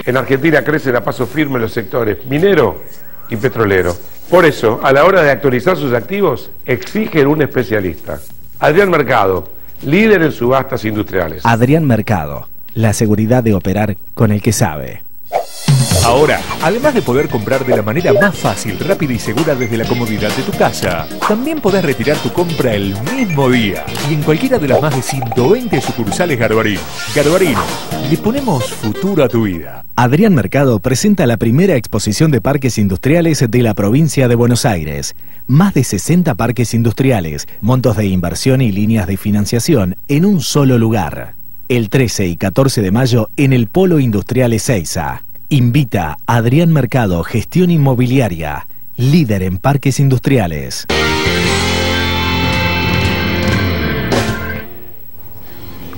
En Argentina crecen a paso firme los sectores minero y petrolero. Por eso, a la hora de actualizar sus activos, exigen un especialista. Adrián Mercado, líder en subastas industriales. Adrián Mercado, la seguridad de operar con el que sabe. Ahora, además de poder comprar de la manera más fácil, rápida y segura desde la comodidad de tu casa, también podés retirar tu compra el mismo día y en cualquiera de las más de 120 sucursales Garbarino. Garbarino, le ponemos futuro a tu vida. Adrián Mercado presenta la primera exposición de parques industriales de la provincia de Buenos Aires. Más de 60 parques industriales, montos de inversión y líneas de financiación en un solo lugar. El 13 y 14 de mayo en el Polo Industrial Ezeiza. Invita a Adrián Mercado, Gestión Inmobiliaria, líder en parques industriales.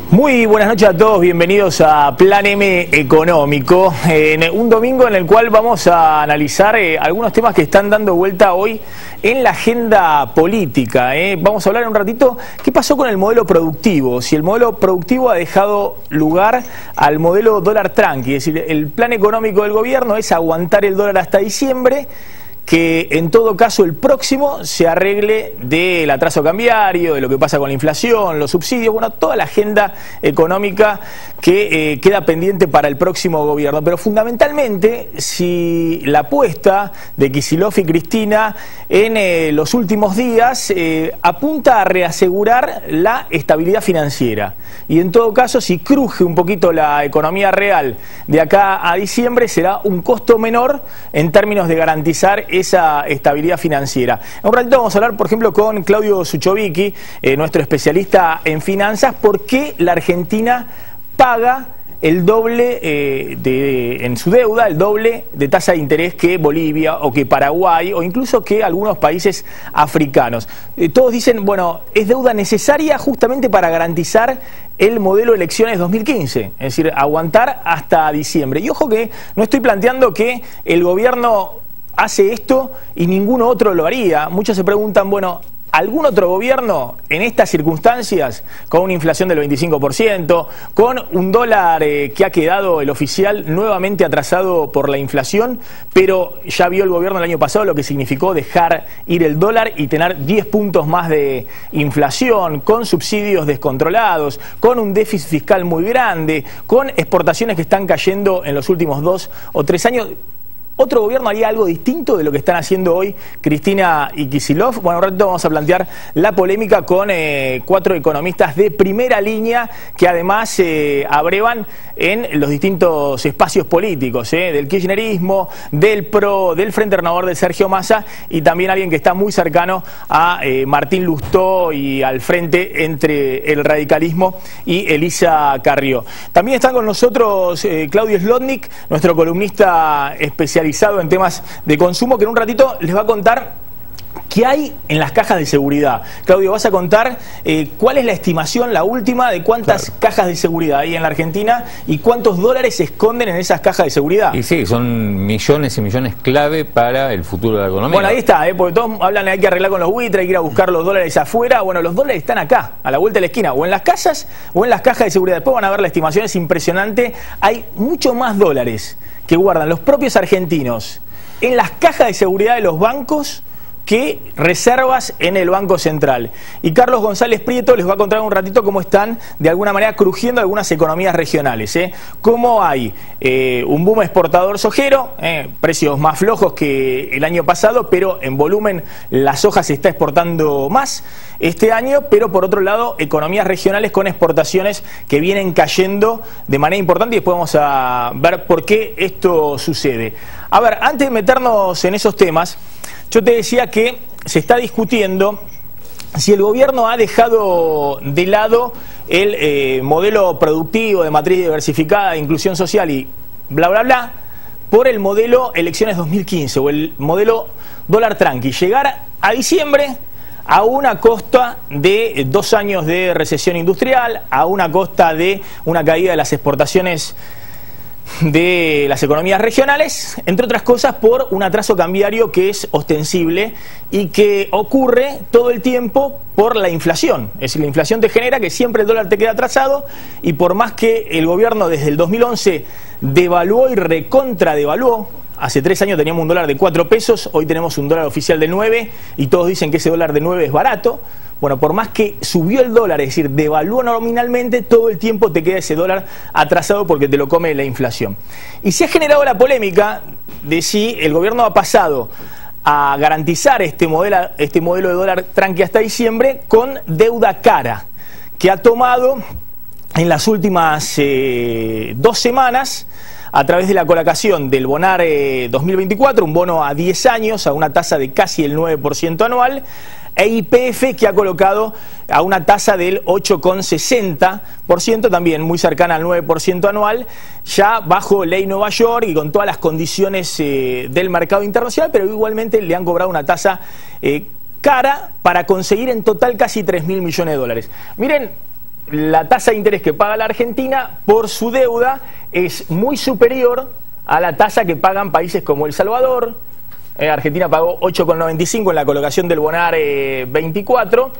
Muy buenas noches a todos, bienvenidos a Plan M Económico, en un domingo en el cual vamos a analizar algunos temas que están dando vuelta hoy en la agenda política. Vamos a hablar un ratito qué pasó con el modelo productivo, si el modelo productivo ha dejado lugar al modelo dólar tranqui, es decir, el plan económico del gobierno es aguantar el dólar hasta diciembre, que en todo caso el próximo se arregle del atraso cambiario, de lo que pasa con la inflación, los subsidios, bueno, toda la agenda económica que queda pendiente para el próximo gobierno. Pero fundamentalmente, si la apuesta de Kicillof y Cristina en los últimos días apunta a reasegurar la estabilidad financiera. Y en todo caso, si cruje un poquito la economía real de acá a diciembre, será un costo menor en términos de garantizar esa estabilidad financiera. En un ratito vamos a hablar, por ejemplo, con Claudio Suchovicki, nuestro especialista en finanzas, por qué la Argentina paga el doble en su deuda, el doble de tasa de interés que Bolivia o que Paraguay o incluso que algunos países africanos. Todos dicen, bueno, es deuda necesaria justamente para garantizar el modelo de elecciones 2015, es decir, aguantar hasta diciembre. Y ojo que no estoy planteando que el gobierno hace esto y ninguno otro lo haría. Muchos se preguntan, bueno, ¿algún otro gobierno en estas circunstancias, con una inflación del 25%, con un dólar que ha quedado el oficial nuevamente atrasado por la inflación, pero ya vio el gobierno el año pasado lo que significó dejar ir el dólar y tener 10 puntos más de inflación, con subsidios descontrolados, con un déficit fiscal muy grande, con exportaciones que están cayendo en los últimos 2 o 3 años? ¿Otro gobierno haría algo distinto de lo que están haciendo hoy Cristina y Kicillof? Bueno, un ratito vamos a plantear la polémica con 4 economistas de primera línea que además abrevan en los distintos espacios políticos, del kirchnerismo, del PRO, del Frente Renovador de Sergio Massa y también alguien que está muy cercano a Martín Lustó y al frente entre el radicalismo y Elisa Carrió. También están con nosotros Claudio Slotnick, nuestro columnista especializado en temas de consumo, que en un ratito les va a contar qué hay en las cajas de seguridad. Claudio, vas a contar cuál es la estimación, la última, de cuántas cajas de seguridad hay en la Argentina y cuántos dólares se esconden en esas cajas de seguridad. Y sí, son millones y millones clave para el futuro de la economía. Bueno, ahí está, porque todos hablan de hay que arreglar con los buitres, hay que ir a buscar los dólares afuera. Bueno, los dólares están acá, a la vuelta de la esquina, o en las casas o en las cajas de seguridad. Después van a ver la estimación, es impresionante. Hay mucho más dólares que guardan los propios argentinos en las cajas de seguridad de los bancos que reservas en el Banco Central. Y Carlos González Prieto les va a contar un ratito cómo están de alguna manera crujiendo algunas economías regionales. Cómo hay un boom exportador sojero, precios más flojos que el año pasado, pero en volumen la soja se está exportando más este año, pero por otro lado economías regionales con exportaciones que vienen cayendo de manera importante y después vamos a ver por qué esto sucede. A ver, antes de meternos en esos temas, yo te decía que se está discutiendo si el gobierno ha dejado de lado el modelo productivo de matriz diversificada, de inclusión social y bla, bla, bla, por el modelo elecciones 2015 o el modelo dólar tranqui. Llegar a diciembre a una costa de 2 años de recesión industrial, a una costa de una caída de las exportaciones de las economías regionales, entre otras cosas por un atraso cambiario que es ostensible y que ocurre todo el tiempo por la inflación. Es decir, la inflación te genera que siempre el dólar te queda atrasado y por más que el gobierno desde el 2011 devaluó y recontradevaluó. Hace 3 años teníamos un dólar de 4 pesos, hoy tenemos un dólar oficial de 9 y todos dicen que ese dólar de 9 es barato. Bueno, por más que subió el dólar, es decir, devaluó nominalmente, todo el tiempo te queda ese dólar atrasado porque te lo come la inflación. Y se ha generado la polémica de si el gobierno ha pasado a garantizar este modelo de dólar tranqui hasta diciembre con deuda cara, que ha tomado en las últimas 2 semanas a través de la colocación del Bonar 2024, un bono a 10 años a una tasa de casi el 9% anual, e YPF, que ha colocado a una tasa del 8,60%, también muy cercana al 9% anual, ya bajo ley Nueva York y con todas las condiciones del mercado internacional, pero igualmente le han cobrado una tasa cara para conseguir en total casi 3.000 millones de dólares. Miren, la tasa de interés que paga la Argentina por su deuda es muy superior a la tasa que pagan países como El Salvador. Argentina pagó 8,95 en la colocación del Bonar 24.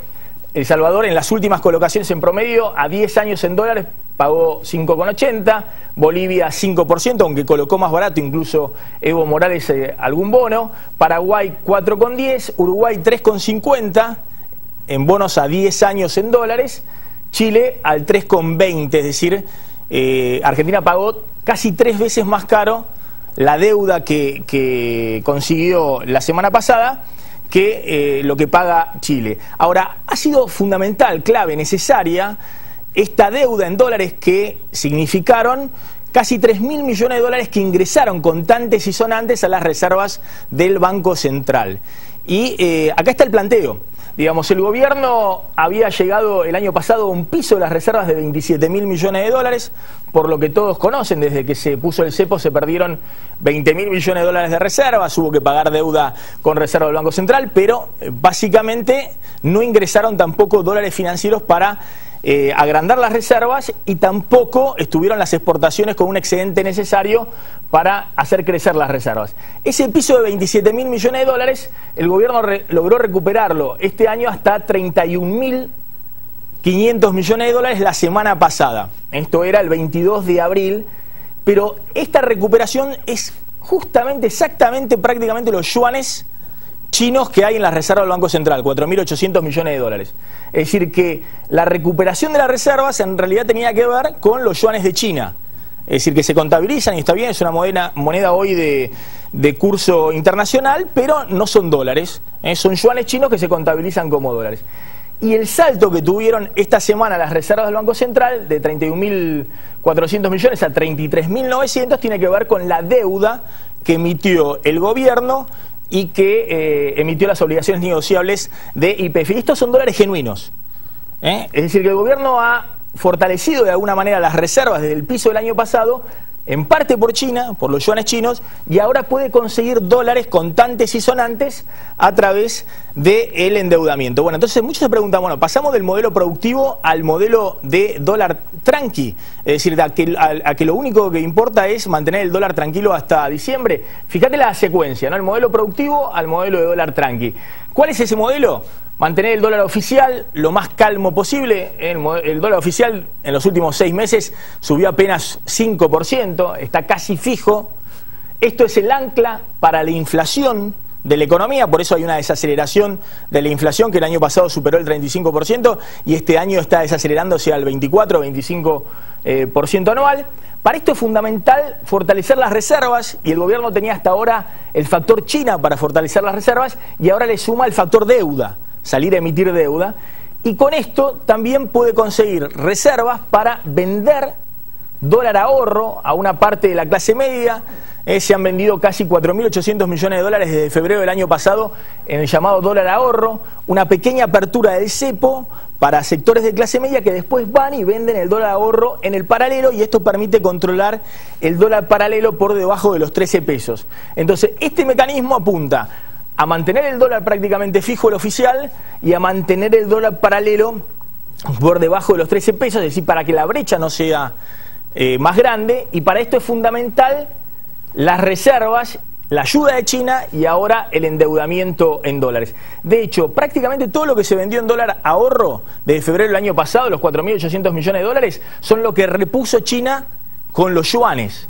El Salvador en las últimas colocaciones en promedio a 10 años en dólares pagó 5,80. Bolivia 5%, aunque colocó más barato incluso Evo Morales algún bono. Paraguay 4,10. Uruguay 3,50 en bonos a 10 años en dólares. Chile al 3,20, es decir, Argentina pagó casi 3 veces más caro la deuda que consiguió la semana pasada que lo que paga Chile. Ahora, ha sido fundamental, clave, necesaria esta deuda en dólares que significaron casi 3.000 millones de dólares que ingresaron contantes y sonantes a las reservas del Banco Central. Y acá está el planteo. Digamos, el gobierno había llegado el año pasado a un piso de las reservas de 27.000 millones de dólares, por lo que todos conocen, desde que se puso el cepo se perdieron 20.000 millones de dólares de reservas, hubo que pagar deuda con reserva del Banco Central, pero básicamente no ingresaron tampoco dólares financieros para agrandar las reservas y tampoco estuvieron las exportaciones con un excedente necesario para hacer crecer las reservas. Ese piso de 27.000 millones de dólares, el gobierno logró recuperarlo este año hasta 31.500 millones de dólares la semana pasada. Esto era el 22 de abril, pero esta recuperación es justamente, exactamente, prácticamente los yuanes chinos que hay en las reservas del Banco Central, 4.800 millones de dólares. Es decir, que la recuperación de las reservas en realidad tenía que ver con los yuanes de China. Es decir, que se contabilizan y está bien, es una moneda hoy de curso internacional, pero no son dólares, son yuanes chinos que se contabilizan como dólares. Y el salto que tuvieron esta semana las reservas del Banco Central, de 31.400 millones a 33.900, tiene que ver con la deuda que emitió el gobierno y que emitió las obligaciones negociables de YPF. Y estos son dólares genuinos. Es decir, que el gobierno ha fortalecido de alguna manera las reservas desde el piso del año pasado, en parte por China, por los yuanes chinos, y ahora puede conseguir dólares contantes y sonantes a través del endeudamiento. Bueno, entonces muchos se preguntan, bueno, pasamos del modelo productivo al modelo de dólar tranqui, es decir, a que lo único que importa es mantener el dólar tranquilo hasta diciembre. Fíjate la secuencia, ¿no? El modelo productivo al modelo de dólar tranqui. ¿Cuál es ese modelo? Mantener el dólar oficial lo más calmo posible. El dólar oficial en los últimos 6 meses subió apenas 5%, está casi fijo. Esto es el ancla para la inflación de la economía, por eso hay una desaceleración de la inflación que el año pasado superó el 35% y este año está desacelerándose al 24-25% anual. Para esto es fundamental fortalecer las reservas y el gobierno tenía hasta ahora el factor China para fortalecer las reservas y ahora le suma el factor deuda, salir a emitir deuda, y con esto también puede conseguir reservas para vender dólar ahorro a una parte de la clase media. Se han vendido casi 4.800 millones de dólares desde febrero del año pasado en el llamado dólar ahorro, una pequeña apertura del cepo para sectores de clase media que después van y venden el dólar ahorro en el paralelo, y esto permite controlar el dólar paralelo por debajo de los 13 pesos. Entonces, este mecanismo apunta a mantener el dólar prácticamente fijo, el oficial, y a mantener el dólar paralelo por debajo de los 13 pesos, es decir, para que la brecha no sea más grande, y para esto es fundamental las reservas, la ayuda de China y ahora el endeudamiento en dólares. De hecho, prácticamente todo lo que se vendió en dólar ahorro desde febrero del año pasado, los 4.800 millones de dólares, son lo que repuso China con los yuanes.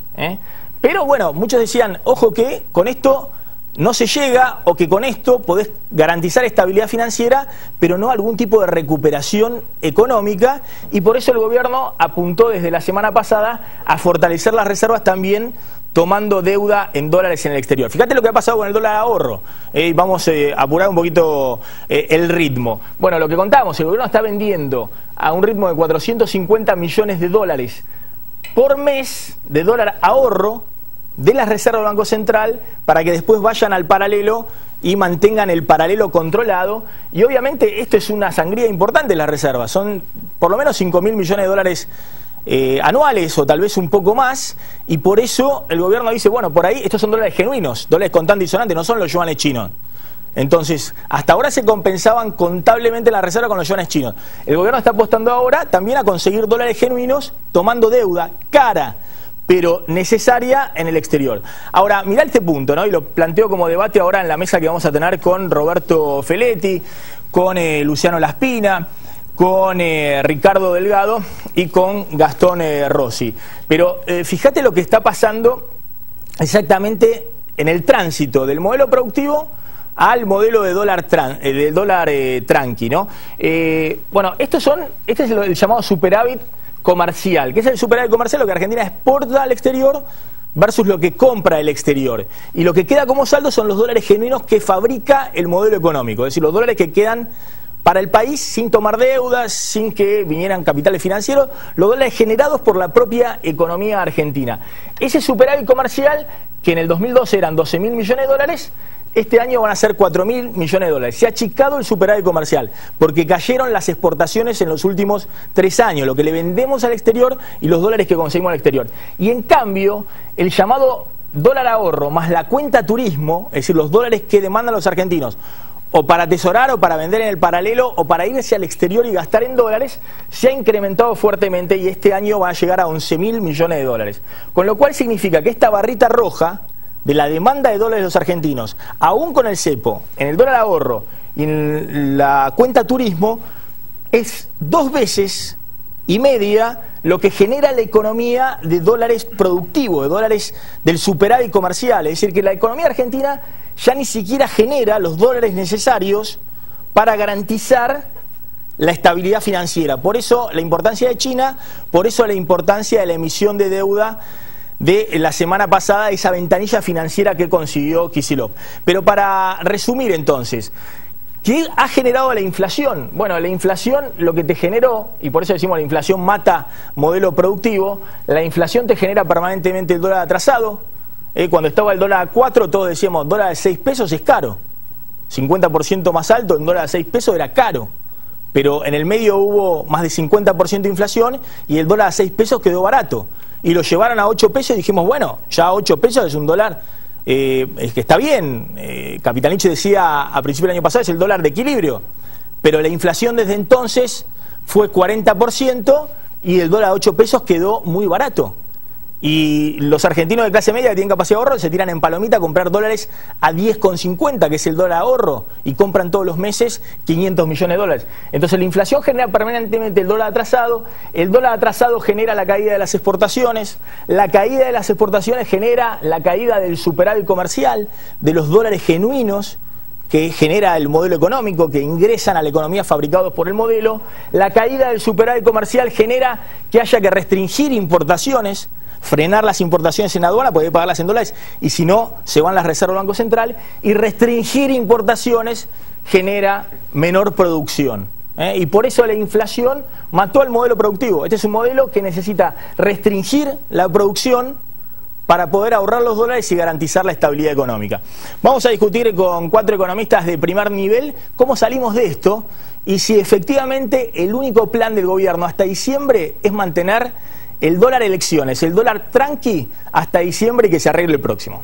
Pero bueno, muchos decían, ojo que con esto no se llega, o que con esto podés garantizar estabilidad financiera, pero no algún tipo de recuperación económica, y por eso el gobierno apuntó desde la semana pasada a fortalecer las reservas también tomando deuda en dólares en el exterior. Fíjate lo que ha pasado con el dólar ahorro. Vamos a apurar un poquito el ritmo. Bueno, lo que contamos, el gobierno está vendiendo a un ritmo de 450 millones de dólares por mes de dólar ahorro de las reservas del Banco Central, para que después vayan al paralelo y mantengan el paralelo controlado. Y obviamente esto es una sangría importante en las reservas, son por lo menos 5.000 millones de dólares anuales, o tal vez un poco más, y por eso el gobierno dice, bueno, por ahí estos son dólares genuinos, dólares contantes y sonantes, no son los yuanes chinos. Entonces, hasta ahora se compensaban contablemente las reservas con los yuanes chinos. El gobierno está apostando ahora también a conseguir dólares genuinos tomando deuda cara, pero necesaria en el exterior. Ahora, mirá este punto, ¿no? Y lo planteo como debate ahora en la mesa que vamos a tener con Roberto Feletti, con Luciano Laspina, con Ricardo Delgado y con Gastón Rossi. Pero fíjate lo que está pasando exactamente en el tránsito del modelo productivo al modelo de dólar tranqui, ¿no? Bueno, este es el llamado superávit comercial. ¿Qué es el superávit comercial? Lo que Argentina exporta al exterior versus lo que compra el exterior. Y lo que queda como saldo son los dólares genuinos que fabrica el modelo económico, es decir, los dólares que quedan para el país sin tomar deudas, sin que vinieran capitales financieros, los dólares generados por la propia economía argentina. Ese superávit comercial, que en el 2012 eran 12.000 millones de dólares, este año van a ser 4.000 millones de dólares. Se ha achicado el superávit comercial porque cayeron las exportaciones en los últimos 3 años, lo que le vendemos al exterior y los dólares que conseguimos al exterior. Y en cambio, el llamado dólar ahorro más la cuenta turismo, es decir, los dólares que demandan los argentinos, o para atesorar, o para vender en el paralelo, o para irse al exterior y gastar en dólares, se ha incrementado fuertemente y este año va a llegar a 11.000 millones de dólares. Con lo cual significa que esta barrita roja de la demanda de dólares de los argentinos, aún con el cepo, en el dólar ahorro y en la cuenta turismo, es 2 veces y media lo que genera la economía de dólares productivos, de dólares del superávit comercial. Es decir, que la economía argentina ya ni siquiera genera los dólares necesarios para garantizar la estabilidad financiera. Por eso la importancia de China, por eso la importancia de la emisión de deuda de la semana pasada, esa ventanilla financiera que consiguió Kicillof. Pero para resumir entonces, ¿qué ha generado la inflación? Bueno, la inflación lo que te generó, y por eso decimos la inflación mata modelo productivo, la inflación te genera permanentemente el dólar atrasado. Cuando estaba el dólar a 4, todos decíamos, dólar de 6 pesos es caro. 50% más alto, el dólar a 6 pesos era caro. Pero en el medio hubo más de 50% de inflación y el dólar a 6 pesos quedó barato. Y lo llevaron a 8 pesos y dijimos, bueno, ya a 8 pesos es un dólar es que está bien. Capital Nietzsche decía a principios del año pasado, es el dólar de equilibrio. Pero la inflación desde entonces fue 40% y el dólar a 8 pesos quedó muy barato. Y los argentinos de clase media que tienen capacidad de ahorro se tiran en palomita a comprar dólares a 10,50, que es el dólar ahorro, y compran todos los meses 500 millones de dólares. Entonces la inflación genera permanentemente el dólar atrasado genera la caída de las exportaciones, la caída de las exportaciones genera la caída del superávit comercial, de los dólares genuinos que genera el modelo económico, que ingresan a la economía fabricados por el modelo. La caída del superávit comercial genera que haya que restringir importaciones, frenar las importaciones en aduana, poder pagarlas en dólares, y si no, se van las reservas del Banco Central, y restringir importaciones genera menor producción. Y por eso la inflación mató al modelo productivo. Este es un modelo que necesita restringir la producción para poder ahorrar los dólares y garantizar la estabilidad económica. Vamos a discutir con 4 economistas de primer nivel cómo salimos de esto y si efectivamente el único plan del gobierno hasta diciembre es mantener el dólar elecciones, el dólar tranqui hasta diciembre y que se arregle el próximo.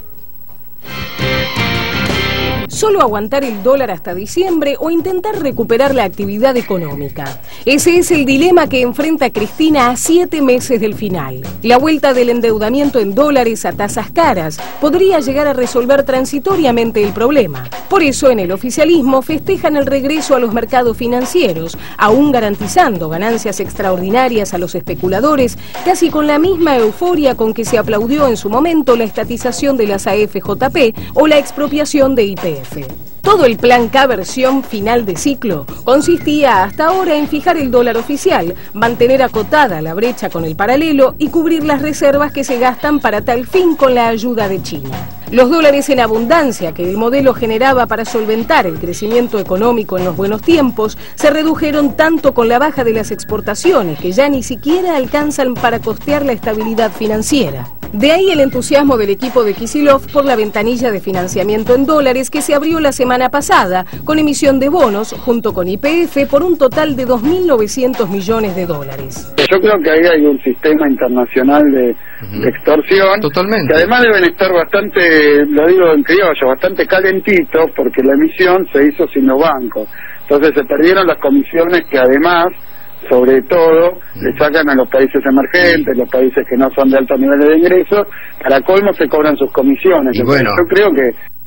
¿Solo aguantar el dólar hasta diciembre o intentar recuperar la actividad económica? Ese es el dilema que enfrenta Cristina a 7 meses del final. La vuelta del endeudamiento en dólares a tasas caras podría llegar a resolver transitoriamente el problema. Por eso en el oficialismo festejan el regreso a los mercados financieros, aún garantizando ganancias extraordinarias a los especuladores, casi con la misma euforia con que se aplaudió en su momento la estatización de las AFJP o la expropiación de YPF. Todo el plan K versión final de ciclo consistía hasta ahora en fijar el dólar oficial, mantener acotada la brecha con el paralelo y cubrir las reservas que se gastan para tal fin con la ayuda de China. Los dólares en abundancia que el modelo generaba para solventar el crecimiento económico en los buenos tiempos se redujeron tanto con la baja de las exportaciones que ya ni siquiera alcanzan para costear la estabilidad financiera. De ahí el entusiasmo del equipo de Kicillof por la ventanilla de financiamiento en dólares que se abrió la semana pasada con emisión de bonos junto con YPF por un total de 2.900 millones de dólares. Yo creo que ahí hay un sistema internacional de extorsión. Totalmente. Que además deben estar bastante, lo digo en criollo, bastante calentitos porque la emisión se hizo sin los bancos. Entonces se perdieron las comisiones que además, sobre todo, le sacan a los países emergentes, los países que no son de altos niveles de ingresos, para colmo se cobran sus comisiones. Bueno. Yo creo que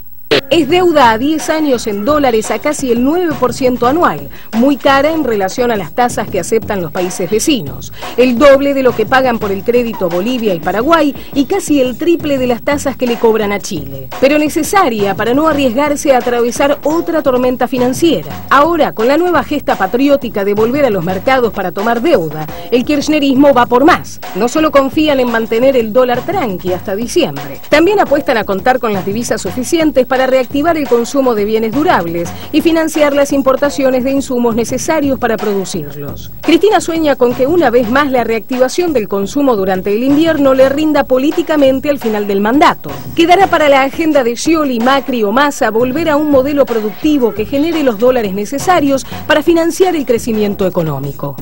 Es deuda a 10 años en dólares a casi el 9% anual, muy cara en relación a las tasas que aceptan los países vecinos, el doble de lo que pagan por el crédito Bolivia y Paraguay y casi el triple de las tasas que le cobran a Chile, pero necesaria para no arriesgarse a atravesar otra tormenta financiera. Ahora, con la nueva gesta patriótica de volver a los mercados para tomar deuda, el kirchnerismo va por más. No solo confían en mantener el dólar tranqui hasta diciembre, también apuestan a contar con las divisas suficientes para reactivar el consumo de bienes durables y financiar las importaciones de insumos necesarios para producirlos. Cristina sueña con que una vez más la reactivación del consumo durante el invierno le rinda políticamente al final del mandato. Quedará para la agenda de Scioli, Macri o Massa volver a un modelo productivo que genere los dólares necesarios para financiar el crecimiento económico.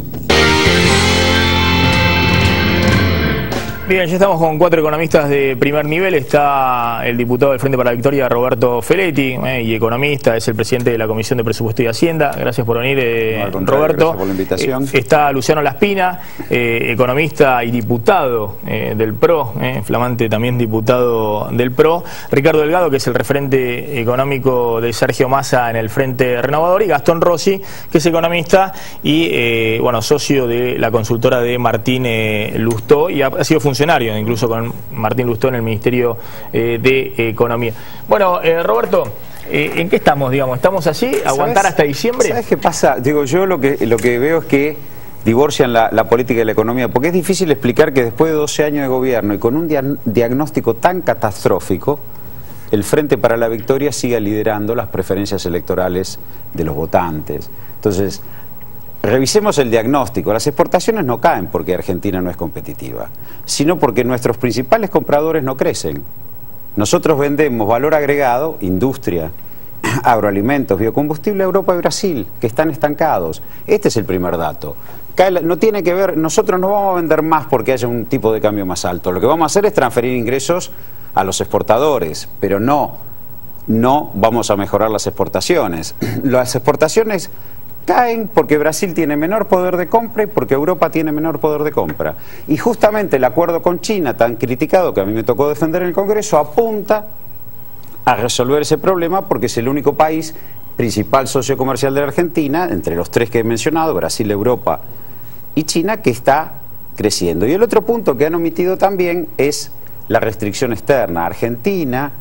Bien, ya estamos con 4 economistas de primer nivel. Está el diputado del Frente para la Victoria, Roberto Feletti, y economista, es el presidente de la Comisión de Presupuesto y Hacienda. Gracias por venir, Roberto. Gracias por la invitación. Está Luciano Laspina, economista y diputado del PRO, flamante también diputado del PRO. Ricardo Delgado, que es el referente económico de Sergio Massa en el Frente Renovador. Y Gastón Rossi, que es economista y socio de la consultora de Martín Lustó y ha sido funcionario incluso con Martín Lustó en el Ministerio de Economía. Bueno, Roberto, ¿en qué estamos, digamos? ¿Estamos así? ¿Aguantar hasta diciembre? ¿Sabes qué pasa? Digo, yo lo que veo es que divorcian la política y la economía, porque es difícil explicar que después de 12 años de gobierno y con un diagnóstico tan catastrófico, el Frente para la Victoria siga liderando las preferencias electorales de los votantes. Entonces, revisemos el diagnóstico. Las exportaciones no caen porque Argentina no es competitiva, sino porque nuestros principales compradores no crecen. Nosotros vendemos valor agregado, industria, agroalimentos, biocombustible a Europa y Brasil, que están estancados. Este es el primer dato. No tiene que ver, nosotros no vamos a vender más porque haya un tipo de cambio más alto. Lo que vamos a hacer es transferir ingresos a los exportadores, pero no vamos a mejorar las exportaciones. Las exportaciones caen porque Brasil tiene menor poder de compra y porque Europa tiene menor poder de compra. Y justamente el acuerdo con China, tan criticado que a mí me tocó defender en el Congreso, apunta a resolver ese problema porque es el único país, principal socio comercial de la Argentina, entre los 3 que he mencionado, Brasil, Europa y China, que está creciendo. Y el otro punto que han omitido también es la restricción externa. Argentina,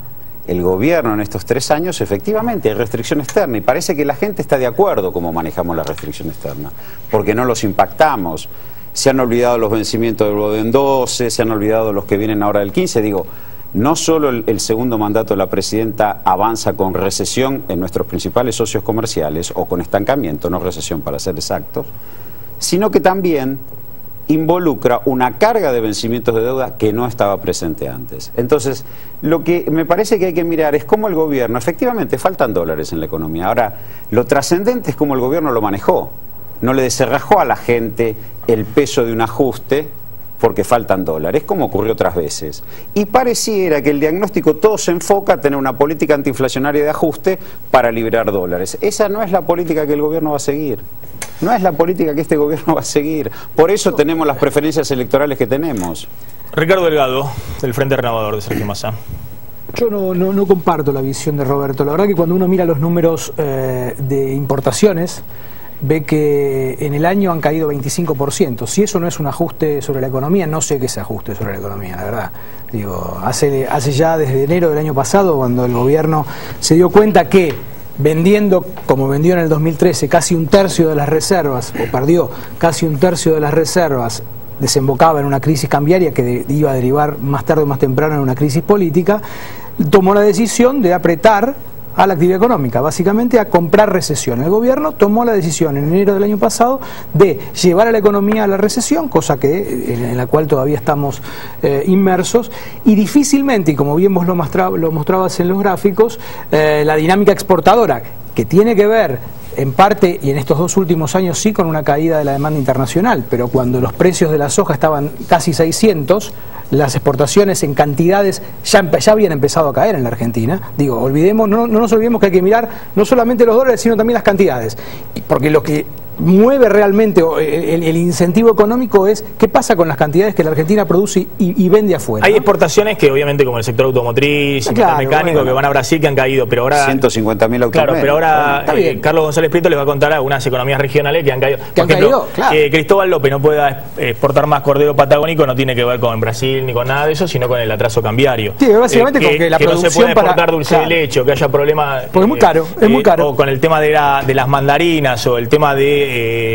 el gobierno en estos 3 años, efectivamente hay restricción externa y parece que la gente está de acuerdo cómo manejamos la restricción externa, porque no los impactamos. Se han olvidado los vencimientos del Boden 12, se han olvidado los que vienen ahora del 15. Digo, no solo el segundo mandato de la presidenta avanza con recesión en nuestros principales socios comerciales, o con estancamiento, no recesión para ser exactos, sino que también involucra una carga de vencimientos de deuda que no estaba presente antes. Entonces, lo que me parece que hay que mirar es cómo el gobierno, efectivamente, faltan dólares en la economía. Ahora, lo trascendente es cómo el gobierno lo manejó. No le deserrajó a la gente el peso de un ajuste porque faltan dólares, como ocurrió otras veces. Y pareciera que el diagnóstico todo se enfoca a tener una política antiinflacionaria de ajuste para liberar dólares. Esa no es la política que el gobierno va a seguir. No es la política que este gobierno va a seguir. Por eso tenemos las preferencias electorales que tenemos. Ricardo Delgado, del Frente Renovador de Sergio Massa. Yo no comparto la visión de Roberto. La verdad que cuando uno mira los números de importaciones, ve que en el año han caído 25%. Si eso no es un ajuste sobre la economía, no sé qué es ajuste sobre la economía, la verdad. Digo, hace ya desde enero del año pasado, cuando el gobierno se dio cuenta que vendiendo, como vendió en el 2013, casi un tercio de las reservas, o perdió casi un tercio de las reservas, desembocaba en una crisis cambiaria que iba a derivar más tarde o más temprano en una crisis política, tomó la decisión de apretar a la actividad económica, básicamente a comprar recesión. El gobierno tomó la decisión en enero del año pasado de llevar a la economía a la recesión, cosa que en la cual todavía estamos inmersos, y difícilmente, y como bien vos lo mostrabas en los gráficos, la dinámica exportadora, que tiene que ver en parte, y en estos 2 últimos años sí, con una caída de la demanda internacional, pero cuando los precios de la soja estaban casi 600, las exportaciones en cantidades ya habían empezado a caer en la Argentina. Digo, no nos olvidemos que hay que mirar no solamente los dólares, sino también las cantidades, porque lo que mueve realmente el incentivo económico es qué pasa con las cantidades que la Argentina produce y vende afuera. Hay exportaciones que obviamente, como el sector automotriz y mecánico, que van a Brasil, que han caído, pero ahora 150.000 autos. Claro, pero ahora Carlos González Prieto les va a contar algunas economías regionales que han caído. Por ejemplo, Cristóbal López no pueda exportar más cordero patagónico, no tiene que ver con Brasil ni con nada de eso, sino con el atraso cambiario. Sí, básicamente con que la producción no se puede exportar dulce de leche, o que haya problemas, porque es muy caro, es muy caro. O con el tema de las mandarinas, o el tema de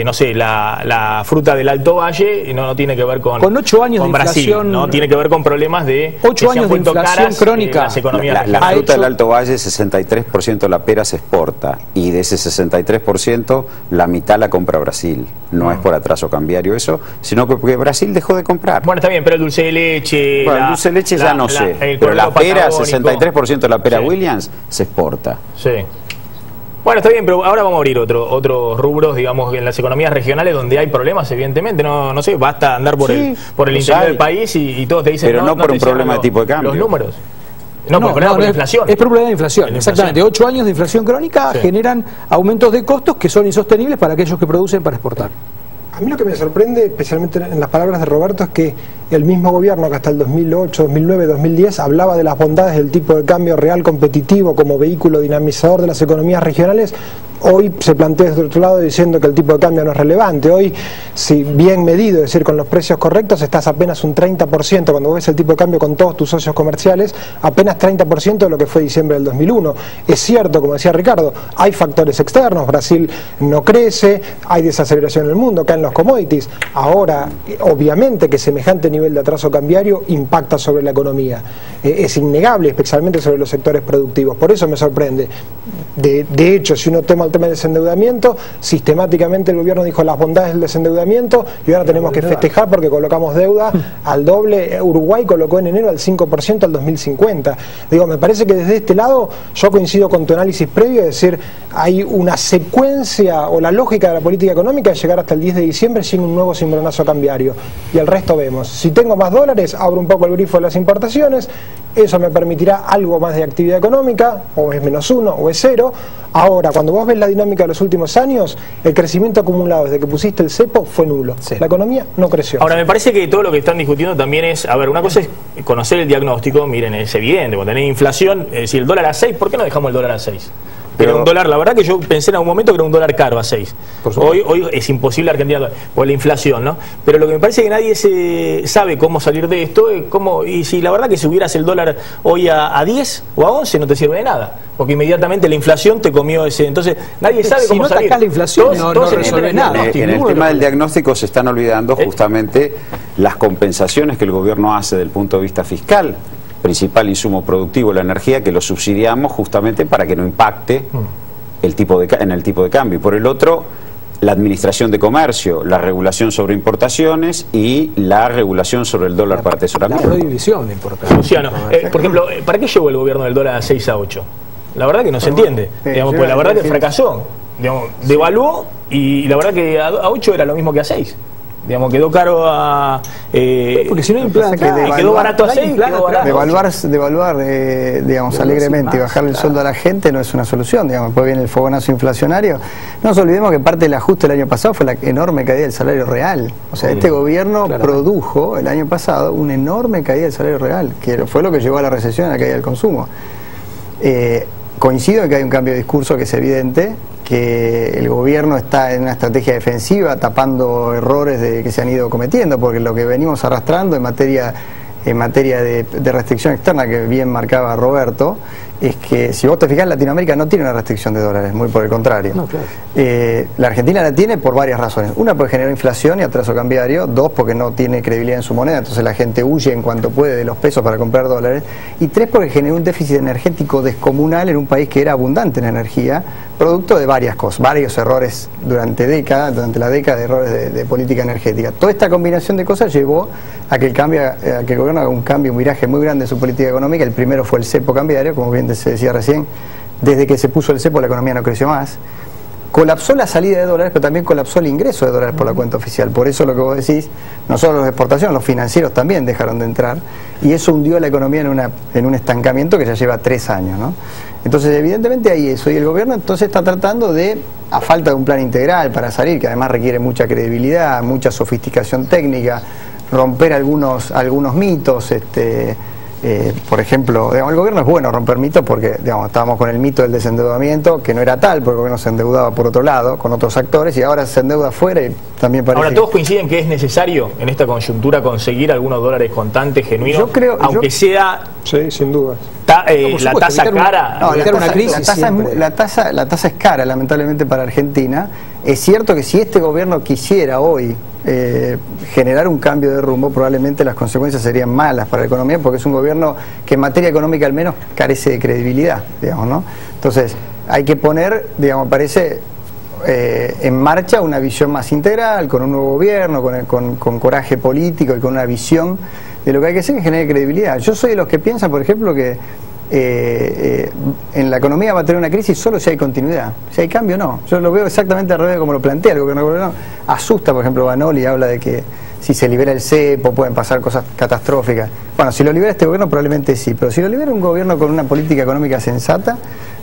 no sé, la fruta del Alto Valle, no tiene que ver con 8 años con de Brasil, inflación, no tiene que ver con problemas de 8 años de inflación crónica. Las economías la fruta del Alto Valle, 63% de la pera se exporta, y de ese 63% la mitad la compra Brasil. No es por atraso cambiario eso, sino porque Brasil dejó de comprar. Bueno, está bien, pero el dulce de leche... Bueno, el dulce de leche ya no sé, pero la pera, 63% de la pera Williams se exporta. Sí. Bueno, está bien, pero ahora vamos a abrir otros rubros, digamos, en las economías regionales donde hay problemas, evidentemente. No sé, basta andar por el interior del país y todos te dicen... Pero no por un problema de tipo de cambio. Los números. No, por inflación. Es problema de inflación, exactamente. 8 años de inflación crónica generan aumentos de costos que son insostenibles para aquellos que producen para exportar. A mí lo que me sorprende, especialmente en las palabras de Roberto, es que el mismo gobierno que hasta el 2008, 2009, 2010 hablaba de las bondades del tipo de cambio real competitivo como vehículo dinamizador de las economías regionales, hoy se plantea desde otro lado diciendo que el tipo de cambio no es relevante. Hoy, si bien medido, es decir, con los precios correctos, estás apenas un 30%, cuando ves el tipo de cambio con todos tus socios comerciales, apenas 30% de lo que fue diciembre del 2001. Es cierto, como decía Ricardo, hay factores externos, Brasil no crece, hay desaceleración en el mundo, caen los commodities. Ahora, obviamente que semejante nivel de atraso cambiario impacta sobre la economía. Es innegable, especialmente sobre los sectores productivos. Por eso me sorprende. De hecho, si uno toma el tema del desendeudamiento, sistemáticamente el gobierno dijo las bondades del desendeudamiento y ahora tenemos que festejar porque colocamos deuda al doble. Uruguay colocó en enero al 5% al 2050. Digo, me parece que desde este lado yo coincido con tu análisis previo, es decir, hay una secuencia o la lógica de la política económica de llegar hasta el 10 de diciembre sin un nuevo cimbronazo cambiario. Y el resto vemos. Si tengo más dólares, abro un poco el grifo de las importaciones, eso me permitirá algo más de actividad económica, o es -1 o es 0. Ahora, cuando vos ves la dinámica de los últimos años, el crecimiento acumulado desde que pusiste el cepo fue nulo. Sí. La economía no creció. Ahora, me parece que todo lo que están discutiendo también es, a ver, una cosa es conocer el diagnóstico, miren, es evidente, cuando tenés inflación, si el dólar a 6, ¿por qué no dejamos el dólar a 6? Pero un dólar, la verdad que yo pensé en algún momento que era un dólar caro a 6. Hoy es imposible Argentina por la inflación, ¿no? Pero lo que me parece que nadie sabe cómo salir de esto, y si la verdad que si hubieras el dólar hoy a 10 o a 11 no te sirve de nada, porque inmediatamente la inflación te comió ese. Entonces nadie sabe cómo salir. Si no atacás la inflación no resuelve nada. En el tema del diagnóstico se están olvidando justamente las compensaciones que el gobierno hace del punto de vista fiscal. Principal insumo productivo, la energía, que lo subsidiamos justamente para que no impacte en el tipo de cambio. Y por el otro, la administración de comercio, la regulación sobre importaciones y la regulación sobre el dólar para atesoramiento. La prohibición de importaciones. Luciano, por ejemplo, ¿para qué llevó el gobierno del dólar a 6 a 8? La verdad que no se entiende. Digamos, pues la verdad que fracasó. Digamos, devaluó y la verdad que a 8 era lo mismo que a 6. Digamos, quedó caro a... porque si no hay plata, quedó barato así, quedó barato. Devaluar digamos, alegremente y bajarle el sueldo a la gente no es una solución. Digamos, después viene el fogonazo inflacionario. No nos olvidemos que parte del ajuste del año pasado fue la enorme caída del salario real. O sea, este gobierno produjo el año pasado una enorme caída del salario real, que fue lo que llevó a la recesión, a la caída del consumo. Coincido en que hay un cambio de discurso que es evidente, que el gobierno está en una estrategia defensiva tapando errores que se han ido cometiendo, porque lo que venimos arrastrando en materia de restricción externa, que bien marcaba Roberto, es que si vos te fijás, Latinoamérica no tiene una restricción de dólares, muy por el contrario. No, claro. La Argentina la tiene por varias razones. Una, porque generó inflación y atraso cambiario. Dos, porque no tiene credibilidad en su moneda, entonces la gente huye en cuanto puede de los pesos para comprar dólares. Y tres, porque generó un déficit energético descomunal en un país que era abundante en energía, producto de varias cosas, varios errores durante la década de errores de política energética. Toda esta combinación de cosas llevó a que el gobierno haga un cambio, un viraje muy grande en su política económica. El primero fue el cepo cambiario, como bien se decía recién. Desde que se puso el cepo la economía no creció más. Colapsó la salida de dólares, pero también colapsó el ingreso de dólares por la cuenta oficial. Por eso lo que vos decís, no solo las exportaciones, los financieros también dejaron de entrar, y eso hundió a la economía en un estancamiento que ya lleva 3 años, ¿no? Entonces, evidentemente hay eso, y el gobierno entonces está tratando de, a falta de un plan integral para salir, que además requiere mucha credibilidad, mucha sofisticación técnica, romper algunos mitos, por ejemplo, digamos, el gobierno es bueno romper mitos porque, digamos, estábamos con el mito del desendeudamiento, que no era tal, porque el gobierno se endeudaba por otro lado, con otros actores, y ahora se endeuda afuera y también parece... Ahora, ¿todos coinciden que es necesario en esta coyuntura conseguir algunos dólares contantes genuinos? Yo creo... Aunque sea... Sí, sin duda. La tasa cara... No, la tasa es cara, lamentablemente, para Argentina. Es cierto que si este gobierno quisiera hoy generar un cambio de rumbo, probablemente las consecuencias serían malas para la economía, porque es un gobierno que en materia económica al menos carece de credibilidad, digamos, ¿no? Entonces hay que poner, digamos, parece en marcha una visión más integral, con un nuevo gobierno, con coraje político y con una visión de lo que hay que hacer, que genere credibilidad. Yo soy de los que piensan, por ejemplo, que en la economía va a tener una crisis solo si hay continuidad. Si hay cambio, no. Yo lo veo exactamente al revés de como lo plantea el gobierno. Asusta, por ejemplo, Banoli habla de que si se libera el cepo pueden pasar cosas catastróficas. Bueno, si lo libera este gobierno probablemente sí, pero si lo libera un gobierno con una política económica sensata,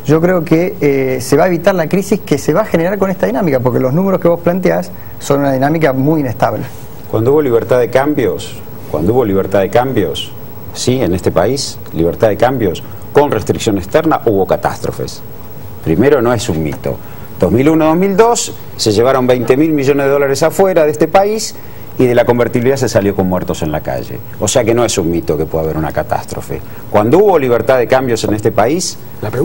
yo creo que se va a evitar la crisis que se va a generar con esta dinámica, porque los números que vos planteás son una dinámica muy inestable. Cuando hubo libertad de cambios, sí, en este país, libertad de cambios, con restricción externa, hubo catástrofes. Primero, no es un mito. 2001-2002 se llevaron 20.000 millones de dólares afuera de este país y de la convertibilidad se salió con muertos en la calle. O sea que no es un mito que pueda haber una catástrofe. Cuando hubo libertad de cambios en este país,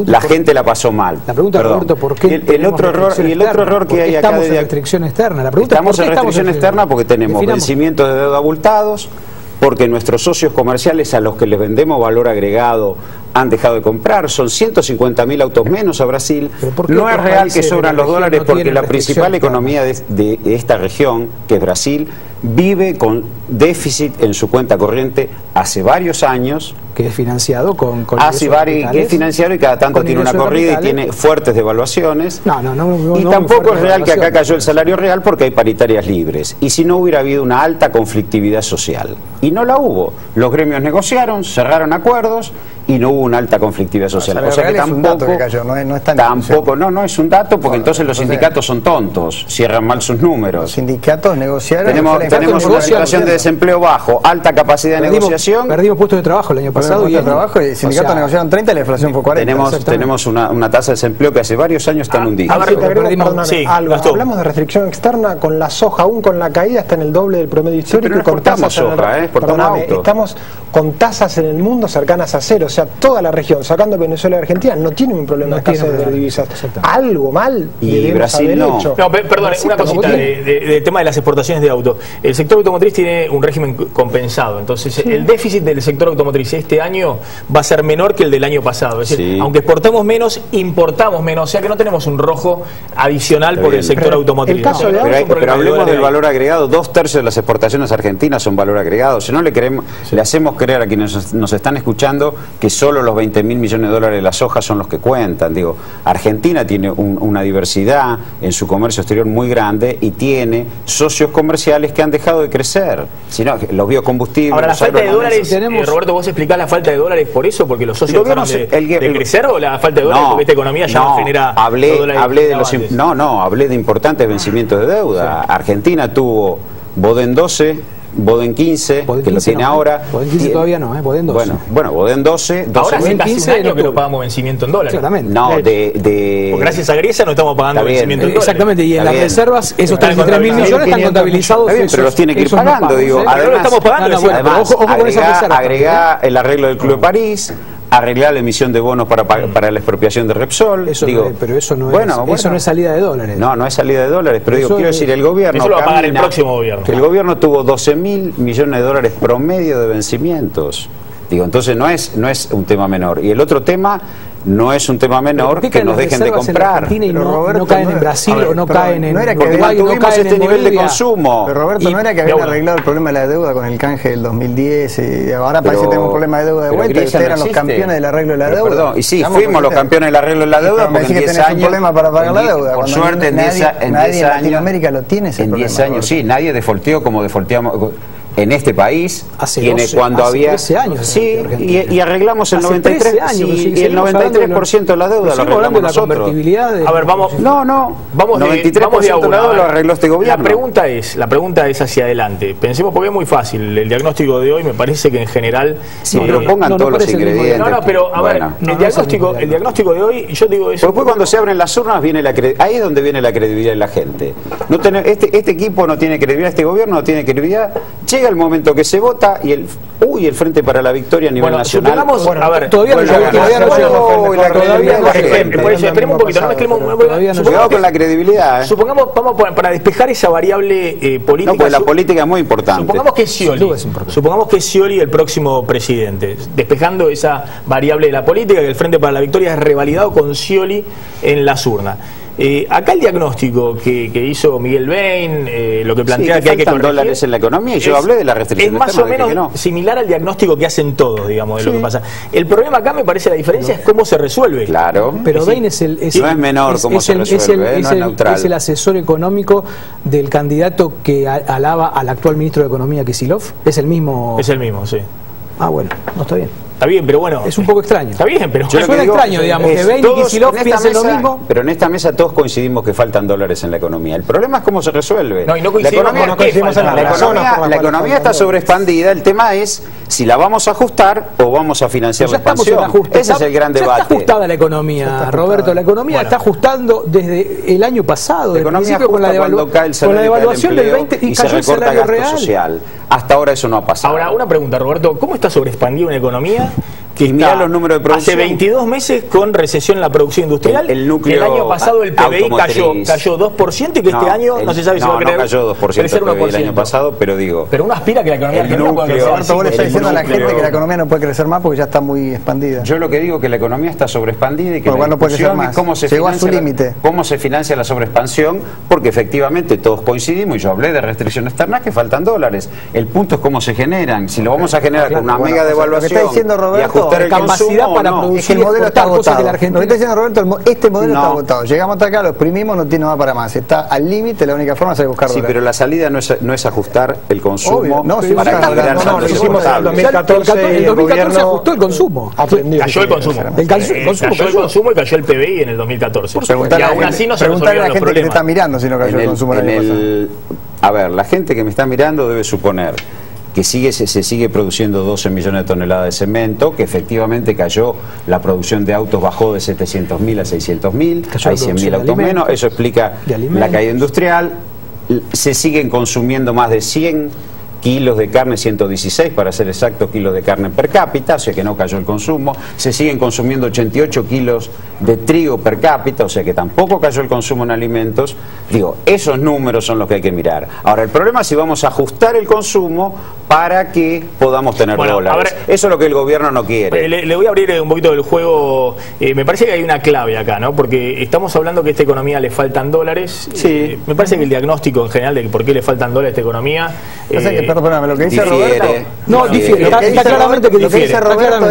la gente la pasó mal. La pregunta, Roberto, ¿por qué el otro error que hay acá estamos en restricción externa? La pregunta estamos en restricción externa porque tenemos vencimientos de deuda abultados, porque nuestros socios comerciales a los que les vendemos valor agregado han dejado de comprar, son 150.000 autos menos a Brasil. No es real que sobran los dólares porque la principal economía de esta región, que es Brasil, vive con déficit en su cuenta corriente hace varios años. Que es financiado con que es financiado y cada tanto tiene una corrida y tiene fuertes devaluaciones. Y tampoco es real que acá cayó el salario real porque hay paritarias libres. Y si no hubiera habido una alta conflictividad social. Y no la hubo. Los gremios negociaron, cerraron acuerdos y no hubo una alta conflictividad social. O sea que tampoco no es un dato porque entonces los sindicatos son tontos, cierran mal sus números. Los sindicatos negociaron. Tenemos una situación de desempleo bajo, alta capacidad de negociación. Perdimos puestos de trabajo el año pasado. Y el sindicato negociaron 30 y la inflación fue 40. Tenemos una tasa de desempleo que hace varios años están hundidos. Hablamos de restricción externa con la soja, aún con la caída está en el doble del promedio histórico. Pero no exportamos soja, estamos con tasas en el mundo cercanas a cero. O sea, toda la región, sacando Venezuela y Argentina, no tienen un problema de escasez de divisas. Algo mal y Brasil no. Perdón, una cosita del tema de las exportaciones de autos. El sector automotriz tiene un régimen compensado, entonces el déficit del sector automotriz este año va a ser menor que el del año pasado. Es decir, aunque exportamos menos, importamos menos, o sea que no tenemos un rojo adicional por el sector automotriz. Pero hablemos del valor agregado. 2/3 de las exportaciones argentinas son valor agregado. Si no le hacemos creer a quienes nos están escuchando que que solo los 20.000 millones de dólares de la soja son los que cuentan. Digo, Argentina tiene una diversidad en su comercio exterior muy grande y tiene socios comerciales que han dejado de crecer. Si no, los biocombustibles... Ahora, la falta de dólares, Roberto, ¿vos explicás la falta de dólares por eso? ¿Porque los socios dejaron de crecer o la falta de dólares porque esta economía ya no genera dólares? Hablé de importantes vencimientos de deuda. Sí. Argentina tuvo Boden 12... Boden 15, Boden 15 que lo tiene ahora. Boden 15 todavía no, Boden 12. Bueno, Boden 12. Ahora hace casi un año que no pagamos vencimiento en dólares. Claramente. No, Porque gracias a Grecia no estamos pagando vencimiento en dólares. Exactamente, y en las reservas, esos 33.000 millones están contabilizados. Pero los tiene que ir pagando, digo. Además, lo estamos pagando. Ojo con esas reservas. Agregá el arreglo del Club de París, arreglar la emisión de bonos para la expropiación de Repsol. Pero eso no es salida de dólares. No es salida de dólares, pero digo, quiero decir, el gobierno... Eso lo va a pagar el próximo gobierno. El gobierno tuvo 12.000 millones de dólares promedio de vencimientos. Digo, entonces no es un tema menor. Y el otro tema... No es un tema menor que nos dejen de comprar. Y no caen en Brasil o no caen en Uruguay, no tuvimos este nivel de consumo. Pero Roberto, ¿no era que habían arreglado el problema de la deuda con el canje del 2010 y ahora parece que tenemos un problema de deuda de vuelta y ustedes eran los campeones del arreglo de la deuda? Perdón, y sí, fuimos los campeones del arreglo de la deuda porque en 10 años... un problema para pagar la deuda. Por suerte en 10 años... Nadie en Latinoamérica lo tiene ese problema. En 10 años, sí, nadie defolteó como defolteamos... En este país, hace 13 años. Sí, y arreglamos el 93%, y el 93% de la deuda lo arreglamos nosotros. A ver, vamos. 93% de la deuda lo arregló este gobierno. La pregunta es hacia adelante. Pensemos, porque es muy fácil. El diagnóstico de hoy me parece que en general. Sí, pero pongan todos los ingredientes. Pero a ver, el diagnóstico de hoy, yo digo eso. Después, cuando se abren las urnas, ahí es donde viene la credibilidad de la gente. Este equipo no tiene credibilidad, este gobierno no tiene credibilidad. Llega el momento que se vota y el Frente para la Victoria a nivel nacional. Todavía esperemos un poquito, no mezclemos. Cuidado con la credibilidad. Supongamos, para despejar esa variable política. No, pues la política es muy importante. Supongamos que es Scioli el próximo presidente. Despejando esa variable de la política, que el Frente para la Victoria es revalidado con Scioli en las urnas. Acá el diagnóstico que hizo Miguel Bain, lo que plantea que hay que corregir dólares en la economía, y yo hablé de la restricción es más o menos similar al diagnóstico que hacen todos, digamos, de lo que pasa. El problema acá, me parece, la diferencia es cómo se resuelve. Claro. Pero Bain no es menor cómo se resuelve, no es neutral. Es el asesor económico del candidato que alaba al actual ministro de Economía, Kicillof. Es el mismo. Es el mismo, sí. Ah, bueno, no está bien. Está bien, pero bueno. Es un poco extraño. Está bien, pero suena extraño, digamos, que Bain y Kicillof piensen lo mismo. Pero en esta mesa todos coincidimos que faltan dólares en la economía. El problema es cómo se resuelve. No, y no coincidimos la economía está sobreexpandida. El tema es si la vamos a ajustar o vamos a financiar la expansión. Ese es el gran debate. Está ajustada la economía, Roberto. La economía está ajustando desde el año pasado. La economía con la devaluación del 20 y se recorta el gasto social. Hasta ahora eso no ha pasado. Ahora, una pregunta, Roberto. ¿Cómo está sobreexpandida una economía que mirá los números de producción? Hace 22 meses con recesión en la producción industrial? El año pasado el PBI cayó 2% y que este año no se sabe si va a crecer. No cayó 2% el PBI el año pasado, pero digo... Pero uno aspira que la economía argentina pueda crecer. Roberto, vos le estás diciendo a la gente que la economía no puede crecer más porque ya está muy expandida. Yo lo que digo es que la economía está sobreexpandida y que no puede crecer más. Llegó a su límite. ¿Cómo se financia la sobreexpansión? Porque efectivamente todos coincidimos, y yo hablé de restricciones externas, que faltan dólares. El punto es cómo se generan. Si lo vamos a generar con una mega devaluación y ajustar el consumo, para producir, es que el modelo está agotado. Lo que está diciendo Roberto, este modelo está agotado. Llegamos hasta acá, lo exprimimos, no tiene más para más. Está al límite, la única forma es buscar dólares. Sí, pero la salida no es ajustar el consumo. Para generar lo hicimos en el 2014. El 2014 ajustó el consumo. Cayó el consumo. Cayó el consumo y cayó el PBI en el 2014. Y aún así no se resolvieron los problemas. Preguntarle a la gente que te está mirando si no cayó el consumo el año pasado. A ver, la gente que me está mirando debe suponer que se sigue produciendo 12 millones de toneladas de cemento, que efectivamente cayó, la producción de autos bajó de 700.000 a 600.000, hay 100.000 autos menos, eso explica la caída industrial. Se siguen consumiendo más de 100 kilos de carne, 116 para ser exacto, kilos de carne per cápita, o sea que no cayó el consumo. Se siguen consumiendo 88 kilos de trigo per cápita, o sea que tampoco cayó el consumo en alimentos. Digo, esos números son los que hay que mirar. Ahora, el problema es si vamos a ajustar el consumo para que podamos tener dólares. Eso es lo que el gobierno no quiere. Le voy a abrir un poquito del juego. Me parece que hay una clave acá, ¿no? Porque estamos hablando que a esta economía le faltan dólares. Sí. Me parece que el diagnóstico en general de por qué le faltan dólares a esta economía... perdóname, lo que dice Difiere. Roberto... No, difiere, está claramente que difiere.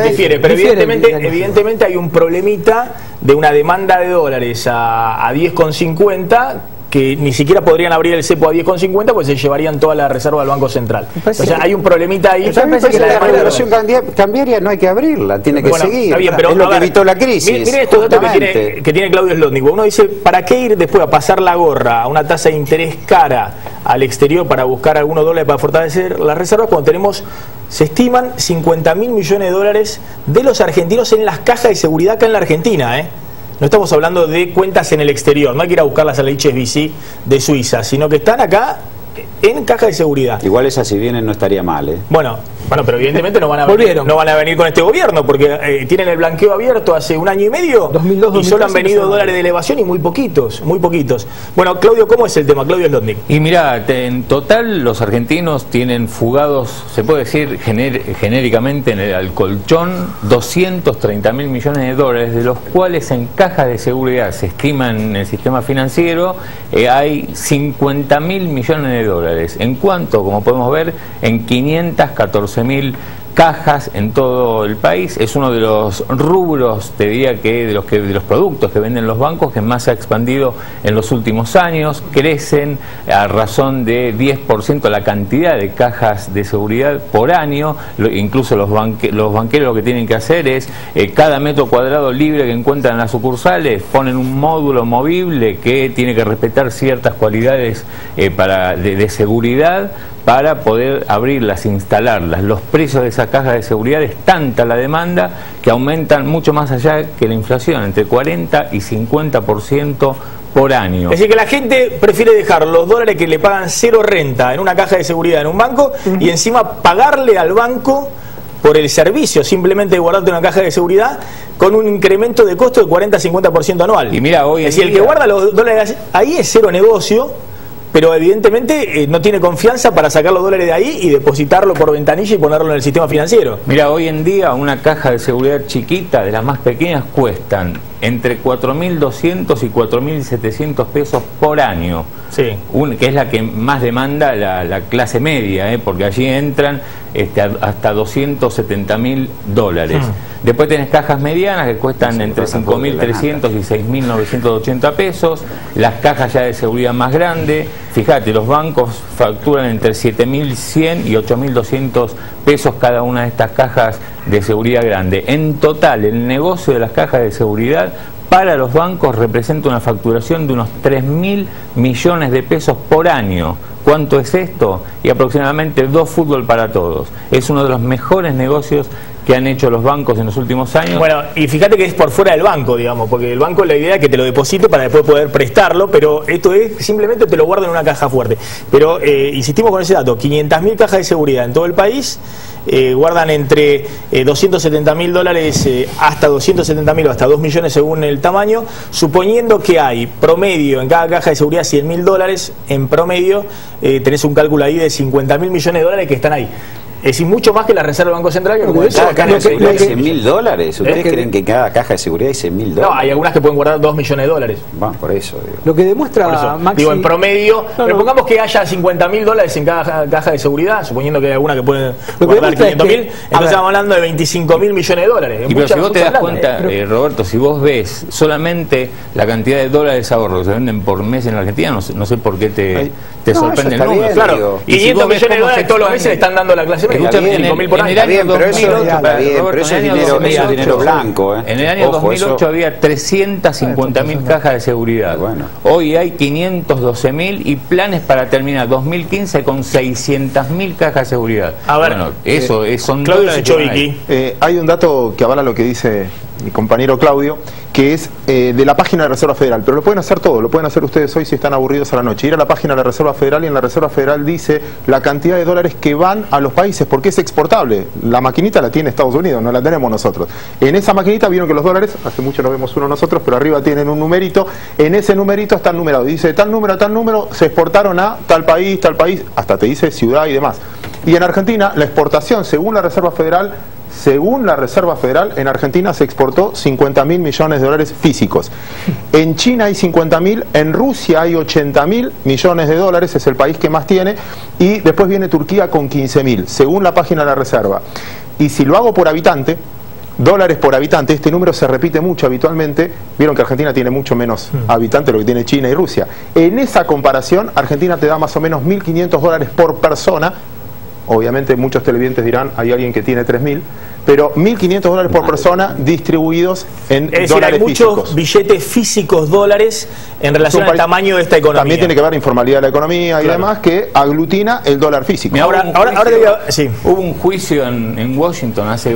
Difiere, pero evidentemente hay un problemita de una demanda de dólares a 10,50 que ni siquiera podrían abrir el cepo a 10,50 pues se llevarían toda la reserva del Banco Central. O sea, hay un problemita ahí. La regulación cambiaria no hay que abrirla, tiene que seguir. Está bien, pero, es lo que evitó la crisis. Mire estos datos que tiene Claudio Zlotnik. Uno dice, ¿para qué ir después a pasar la gorra a una tasa de interés cara al exterior para buscar algunos dólares para fortalecer las reservas cuando tenemos, se estiman 50.000 millones de dólares de los argentinos en las cajas de seguridad acá en la Argentina, No estamos hablando de cuentas en el exterior, no hay que ir a buscarlas a la HSBC de Suiza, sino que están acá en caja de seguridad. Igual esas si vienen no estaría mal, Bueno, pero evidentemente no van a venir con este gobierno, porque tienen el blanqueo abierto hace un año y medio 2002, y solo han venido dólares de elevación y muy poquitos. Bueno, Claudio, ¿cómo es el tema? Claudio Zlotnik. Y mira, en total los argentinos tienen fugados, se puede decir genéricamente en el colchón, 230.000 millones de dólares, de los cuales en cajas de seguridad se estiman en el sistema financiero hay 50.000 millones de dólares. En cuanto, como podemos ver, en 514.000 cajas en todo el país. Es uno de los rubros, te diría que de los productos que venden los bancos que más se ha expandido en los últimos años. Crecen a razón de 10% la cantidad de cajas de seguridad por año. Incluso los banqueros lo que tienen que hacer es cada metro cuadrado libre que encuentran en las sucursales ponen un módulo movible que tiene que respetar ciertas cualidades de seguridad para poder abrirlas, instalarlas. Los precios de esa caja de seguridad es tanta la demanda que aumentan mucho más allá que la inflación, entre 40 y 50% por año. Es decir, que la gente prefiere dejar los dólares que le pagan cero renta en una caja de seguridad en un banco y encima pagarle al banco por el servicio simplemente de guardarte una caja de seguridad con un incremento de costo de 40-50% anual. Y mira, hoy es decir, el que guarda los dólares ahí es cero negocio, pero evidentemente no tiene confianza para sacar los dólares de ahí y depositarlo por ventanilla y ponerlo en el sistema financiero. Mira, hoy en día una caja de seguridad chiquita, de las más pequeñas, cuestan entre 4.200 y 4.700 pesos por año. Sí. Que es la que más demanda la clase media, porque allí entran hasta 270.000 dólares. Después tenés cajas medianas que cuestan entre 5.300 y 6.980 pesos. Las cajas ya de seguridad más grandes, fíjate, los bancos facturan entre 7.100 y 8.200 pesos cada una de estas cajas de seguridad grande. En total, el negocio de las cajas de seguridad para los bancos representa una facturación de unos 3.000 millones de pesos por año. ¿Cuánto es esto? Y aproximadamente 2 fútbol para todos. Es uno de los mejores negocios que han hecho los bancos en los últimos años. Bueno, y fíjate que es por fuera del banco, digamos, porque el banco la idea es que te lo deposite para después poder prestarlo, pero esto es simplemente te lo guarda en una caja fuerte. Pero insistimos con ese dato, 500.000 cajas de seguridad en todo el país, guardan entre 270.000 dólares hasta 270.000 o hasta 2 millones según el tamaño, suponiendo que hay promedio en cada caja de seguridad 100.000 dólares, en promedio tenés un cálculo ahí de 50.000 millones de dólares que están ahí. Es decir, mucho más que la Reserva del Banco Central. Cada caja de seguridad hay 100.000 dólares. ¿Ustedes creen que en cada caja de seguridad hay 100.000 dólares? No, hay algunas que pueden guardar 2 millones de dólares. Bueno, por eso. Digo. Lo que demuestra, Maxi... Digo, en promedio, pero pongamos que haya 50.000 dólares en cada caja de seguridad, suponiendo que hay alguna que puede guardar 500.000, entonces estamos hablando de 25.000 millones de dólares. Y pero si vos te das cuenta, Roberto, si vos ves solamente la cantidad de dólares ahorros que se venden por mes en la Argentina, no sé por qué te sorprende el número. Claro, 500 millones de dólares todos los meses le están dando la clase media. 5.000 por año. Pero eso es dinero blanco. En el año 2008 había 350.000 cajas de seguridad. Bueno. Hoy hay 512.000 y planes para terminar 2015 con 600.000 cajas de seguridad. A ver, bueno, son Claudio dólares. Hay un dato que avala lo que dice mi compañero Claudio, que es de la página de Reserva Federal, pero lo pueden hacer todo, lo pueden hacer ustedes hoy si están aburridos a la noche, ir a la página de la Reserva Federal y en la Reserva Federal dice la cantidad de dólares que van a los países, porque es exportable. La maquinita la tiene Estados Unidos, no la tenemos nosotros. En esa maquinita vieron que los dólares, hace mucho no vemos uno nosotros, pero arriba tienen un numerito, en ese numerito están numerados, dice tal número, se exportaron a tal país, hasta te dice ciudad y demás. Y en Argentina la exportación, según la Reserva Federal, según la Reserva Federal, en Argentina se exportó 50.000 millones de dólares físicos. En China hay 50.000, en Rusia hay 80.000 millones de dólares, es el país que más tiene, y después viene Turquía con 15.000, según la página de la Reserva. Y si lo hago por habitante, dólares por habitante, este número se repite mucho habitualmente. Vieron que Argentina tiene mucho menos habitantes de lo que tiene China y Rusia. En esa comparación, Argentina te da más o menos 1.500 dólares por persona. Obviamente muchos televidentes dirán, hay alguien que tiene 3.000, pero 1.500 dólares por persona distribuidos en dólares físicos. Hay muchos billetes físicos dólares en relación al tamaño de esta economía. También tiene que ver la informalidad de la economía y demás, que aglutina el dólar físico. Hubo un juicio en Washington hace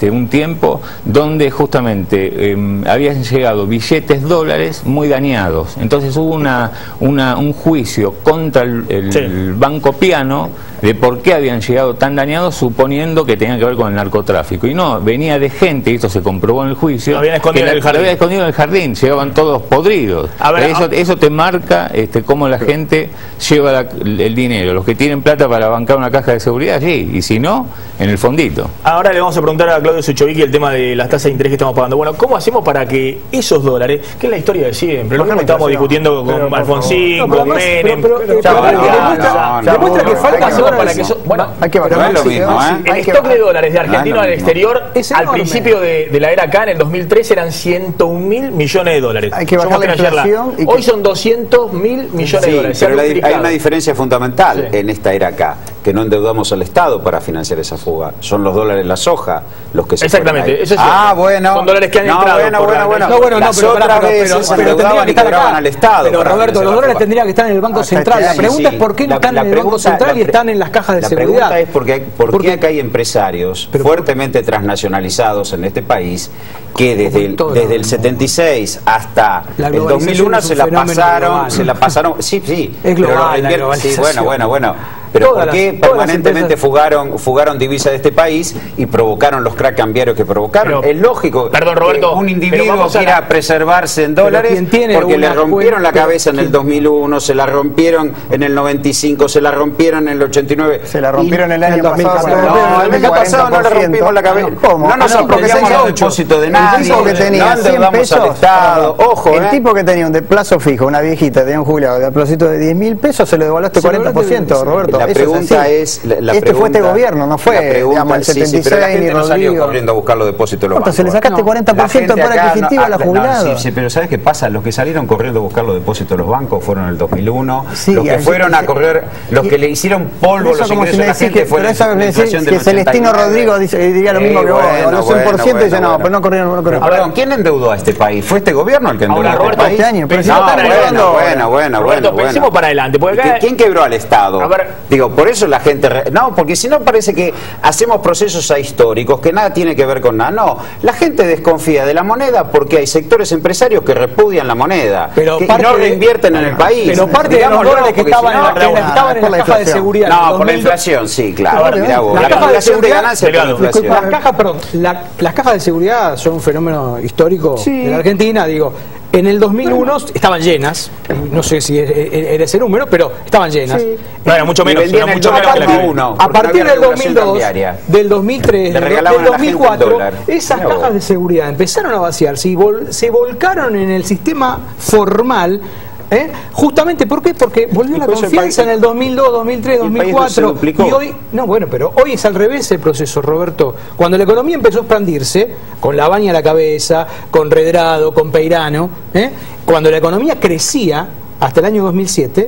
un tiempo donde justamente habían llegado billetes dólares muy dañados. Entonces hubo un juicio contra el Banco Piano de por qué habían llegado tan dañados, suponiendo que tenían que ver con el narcotráfico. Y no, venía de gente, y esto se comprobó en el juicio, lo habían escondido en el jardín, llegaban todos podridos. Eso te marca cómo la gente lleva el dinero. Los que tienen plata para bancar una caja de seguridad, sí, y si no, en el fondito. Ahora le vamos a preguntar a Claudio Suchovicki el tema de las tasas de interés que estamos pagando. Bueno, ¿cómo hacemos para que esos dólares, que es la historia de siempre, lo mismo estamos discutiendo con Alfonsín, con Menem, demuestra que falta hacer para que eso, bueno, hay que bajar lo mismo, el stock de dólares de Argentina al exterior al principio de la era acá en el 2003 eran 101.000 millones de dólares. Hay que bajar la inflación hoy son 200.000 millones de dólares. Pero hay una diferencia fundamental en esta era acá, que no endeudamos al Estado para financiar esa fuga. Son los dólares la soja los que se exactamente, eso es bueno. Son dólares que han entrado. Las otras veces se endeudaban y cobraban al Estado. Pero Roberto, los dólares tendrían que estar en el Banco Central. La pregunta es por qué no están en el Banco Central y están en las cajas de seguridad. La pregunta es por qué acá hay empresarios fuertemente transnacionalizados en este país que desde el 76 hasta el 2001 se la pasaron, sí, es global, bueno. Pero ¿por qué permanentemente fugaron divisas de este país y provocaron los crack cambiarios que provocaron? Es lógico Roberto, que un individuo quiera preservarse en dólares porque le rompieron la cabeza en el 2001, se la rompieron en el 95, se la rompieron en el 89. Se la rompieron en el año pasado. No, el año pasado no le rompimos la cabeza. No nos apropiamos del depósito de nadie, no endeudamos al Estado. Ojo, el tipo que tenía un plazo fijo, una viejita, tenía un jubilado de depósito de 10.000 pesos, se lo devaluaste 40%, Roberto. La pregunta es... fue este gobierno, no fue, digamos, el 76 pero la gente no salió corriendo a buscar los depósitos de los bancos. Se le sacaste 40% del poder adquisitivo a la jubilada. Sí, pero ¿sabes qué pasa? Los que salieron corriendo a buscar los depósitos de los bancos fueron en el 2001. Los que fueron a correr, los que le hicieron polvo los ingresos a la gente fue la inflación del 89. Celestino Rodrigo diría lo mismo que vos. Los 100% dice no, pero no corrieron. Perdón, ¿quién endeudó a este país? ¿Fue este gobierno el que endeudó a este país? Este año. Bueno. Pensemos para adelante. ¿Quién quebró al Estado? Digo, por eso la gente... No, porque si no parece que hacemos procesos ahistóricos que nada tiene que ver con nada. No, la gente desconfía de la moneda porque hay sectores empresarios que repudian la moneda y no reinvierten en el país. Pero parte de los dólares que estaban en la caja de seguridad. No, por la inflación, sí, claro. La acumulación de ganancias por la inflación. Las cajas de seguridad son un fenómeno histórico de la Argentina, digo. En el 2001 estaban llenas, no sé si era ese número, pero estaban llenas. Sí. No, era mucho menos. A partir del 2002, del 2003, del 2004, esas cajas de seguridad empezaron a vaciarse y se volcaron en el sistema formal. Justamente, ¿por qué? Porque volvió la confianza en el 2002, 2003, 2004 y hoy, pero hoy es al revés el proceso, Roberto. Cuando la economía empezó a expandirse, con la Baña a la cabeza, con Redrado, con Peirano, cuando la economía crecía hasta el año 2007,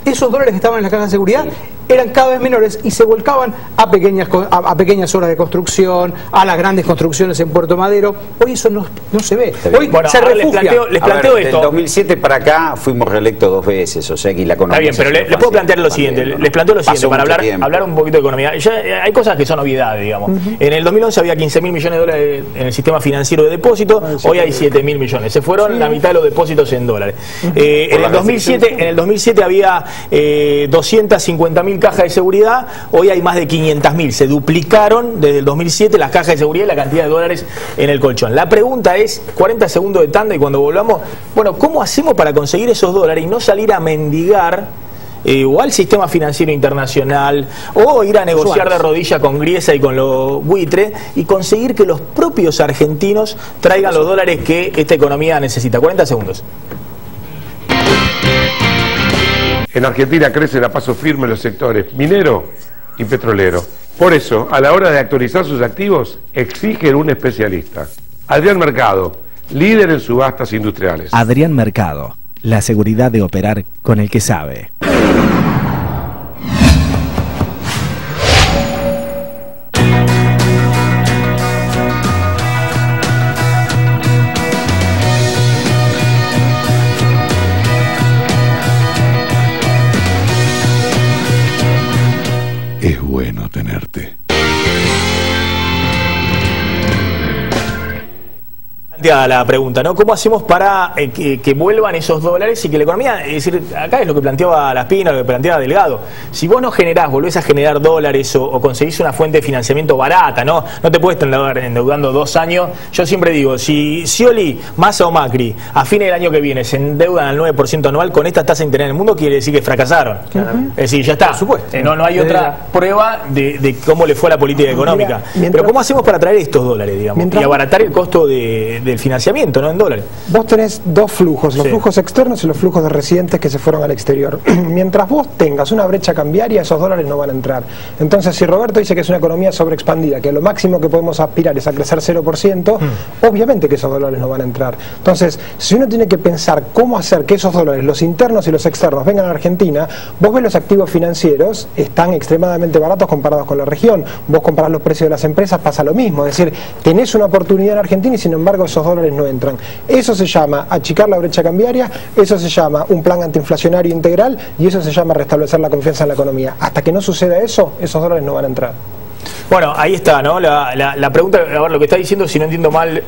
esos dólares que estaban en la caja de seguridad eran cada vez menores y se volcaban a pequeñas obras de construcción, a las grandes construcciones en Puerto Madero. Hoy eso no se ve. Hoy se refugia. Les planteo esto. Del 2007 para acá fuimos reelectos 2 veces, o sea que la economía... Está bien, pero les puedo plantear lo siguiente. Les planteo lo siguiente para hablar un poquito de economía. Ya hay cosas que son obviedades, digamos. En el 2011 había 15.000 millones de dólares en el sistema financiero de depósito, hoy hay 7.000 millones. Se fueron la mitad de los depósitos en dólares. En el 2007 había 250.000 cajas de seguridad, hoy hay más de 500.000, se duplicaron desde el 2007 las cajas de seguridad y la cantidad de dólares en el colchón. La pregunta es, 40 segundos de tanda y cuando volvamos, ¿cómo hacemos para conseguir esos dólares y no salir a mendigar o al sistema financiero internacional, o ir a negociar de rodilla con Griesa y con los buitres y conseguir que los propios argentinos traigan los dólares que esta economía necesita. 40 segundos. En Argentina crecen a paso firme los sectores minero y petrolero. Por eso, a la hora de actualizar sus activos, exigen un especialista. Adrián Mercado, líder en subastas industriales. Adrián Mercado, la seguridad de operar con el que sabe. Es bueno tenerte. La pregunta, ¿no? ¿Cómo hacemos para que vuelvan esos dólares y que la economía, es decir, acá es lo que planteaba Laspina, lo que planteaba Delgado, si vos no generás, volvés a generar dólares o conseguís una fuente de financiamiento barata, ¿no? No te puedes estar endeudando 2 años. Yo siempre digo, si Scioli, Massa o Macri a fines del año que viene se endeudan al 9% anual con esta tasa de interés en el mundo, quiere decir que fracasaron. Es decir, ya está. Por supuesto. No hay otra prueba de cómo le fue a la política económica. Pero ¿cómo hacemos para traer estos dólares, digamos? Y abaratar el costo del financiamiento, ¿no? En dólares. Vos tenés 2 flujos, los flujos externos y los flujos de residentes que se fueron al exterior. Mientras vos tengas una brecha cambiaria, esos dólares no van a entrar. Entonces, si Roberto dice que es una economía sobreexpandida, que lo máximo que podemos aspirar es a crecer 0%, obviamente que esos dólares no van a entrar. Entonces, si uno tiene que pensar cómo hacer que esos dólares, los internos y los externos, vengan a la Argentina, vos ves los activos financieros, están extremadamente baratos comparados con la región. Vos comparás los precios de las empresas, pasa lo mismo. Es decir, tenés una oportunidad en Argentina y sin embargo esos dólares no entran. Eso se llama achicar la brecha cambiaria, eso se llama un plan antiinflacionario integral y eso se llama restablecer la confianza en la economía. Hasta que no suceda eso, esos dólares no van a entrar. Bueno, ahí está, ¿no? La pregunta, a ver, lo que está diciendo, si no entiendo mal,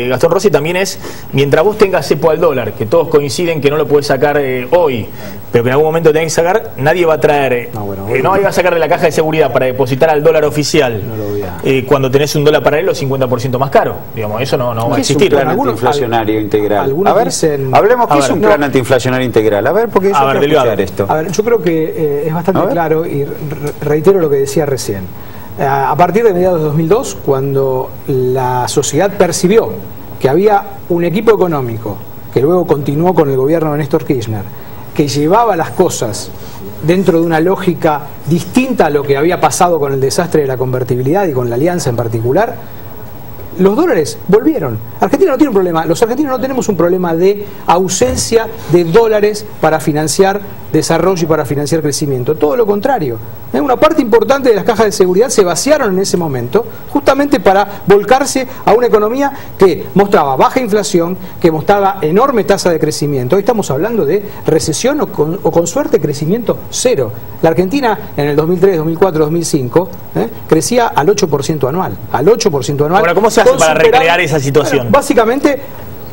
Gastón Rossi, también es, mientras vos tengas cepo al dólar, que todos coinciden que no lo podés sacar hoy, pero que en algún momento tenés que sacar, nadie va a traer, nadie va a sacar de la caja de seguridad para depositar al dólar oficial cuando tenés un dólar paralelo 50% más caro. Digamos, eso no va a existir. Es un plan antiinflacionario integral. A ver, hablemos qué es un plan antiinflacionario integral. A ver, porque yo quiero escuchar esto. A ver, yo creo que es bastante claro y reitero lo que decía recién. A partir de mediados de 2002, cuando la sociedad percibió que había un equipo económico que luego continuó con el gobierno de Néstor Kirchner, que llevaba las cosas dentro de una lógica distinta a lo que había pasado con el desastre de la convertibilidad y con la alianza en particular, los dólares volvieron. Argentina no tiene un problema, los argentinos no tenemos un problema de ausencia de dólares para financiar desarrollo y para financiar crecimiento, todo lo contrario. Una parte importante de las cajas de seguridad se vaciaron en ese momento justamente para volcarse a una economía que mostraba baja inflación, que mostraba enorme tasa de crecimiento. Hoy estamos hablando de recesión o con suerte crecimiento cero. La Argentina en el 2003, 2004, 2005 crecía al 8% anual. Al 8% anual. Ahora, ¿cómo se hace para recrear esa situación? Bueno, básicamente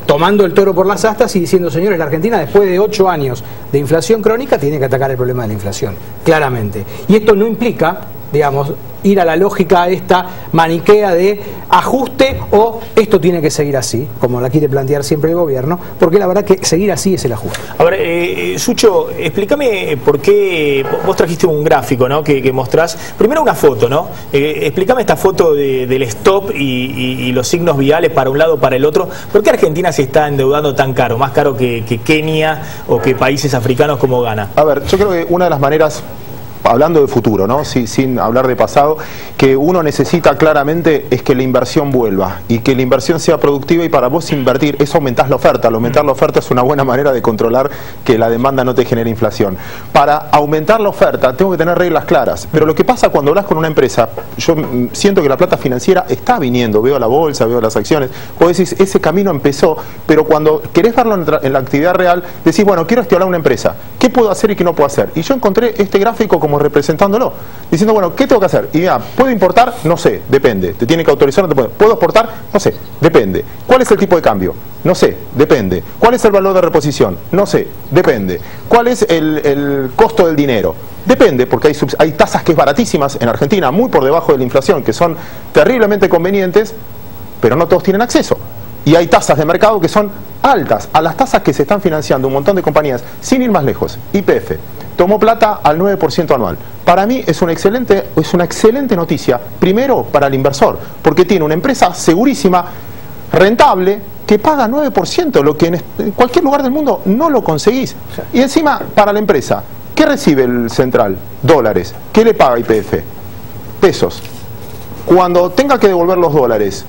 tomando el toro por las astas y diciendo, señores, la Argentina después de 8 años de inflación crónica tiene que atacar el problema de la inflación, claramente. Y esto no implica, digamos, ir a la lógica esta maniquea de ajuste o esto tiene que seguir así, como la quiere plantear siempre el gobierno, porque la verdad que seguir así es el ajuste. A ver, Sucho, explícame por qué vos trajiste un gráfico, ¿no? que mostrás, primero una foto, ¿no? Explícame esta foto del stop y los signos viales para un lado o para el otro. ¿Por qué Argentina se está endeudando tan caro? Más caro que Kenia o que países africanos como Ghana. A ver, yo creo que una de las maneras, hablando de futuro, ¿no? Sin hablar de pasado, que uno necesita claramente es que la inversión vuelva y que la inversión sea productiva, y para vos invertir, eso aumentás la oferta. Al aumentar la oferta es una buena manera de controlar que la demanda no te genere inflación. Para aumentar la oferta tengo que tener reglas claras, pero lo que pasa cuando hablas con una empresa, yo siento que la plata financiera está viniendo, veo la bolsa, veo las acciones, vos decís, ese camino empezó, pero cuando querés verlo en la actividad real, decís, bueno, quiero estimular una empresa, ¿qué puedo hacer y qué no puedo hacer? Y yo encontré este gráfico como representándolo, diciendo, bueno, ¿qué tengo que hacer? Y mira, ¿puedo importar? No sé, depende. ¿Te tiene que autorizar? No te puede. ¿Puedo exportar? No sé, depende. ¿Cuál es el tipo de cambio? No sé, depende. ¿Cuál es el valor de reposición? No sé, depende. ¿Cuál es el costo del dinero? Depende, porque hay tasas que es baratísimas en Argentina, muy por debajo de la inflación, que son terriblemente convenientes, pero no todos tienen acceso. Y hay tasas de mercado que son altas, a las tasas que se están financiando un montón de compañías, sin ir más lejos. YPF, tomó plata al 9% anual. Para mí es una excelente noticia, primero para el inversor, porque tiene una empresa segurísima, rentable, que paga 9%, lo que en cualquier lugar del mundo no lo conseguís. Y encima, para la empresa, ¿qué recibe el central? Dólares. ¿Qué le paga YPF? Pesos. Cuando tenga que devolver los dólares,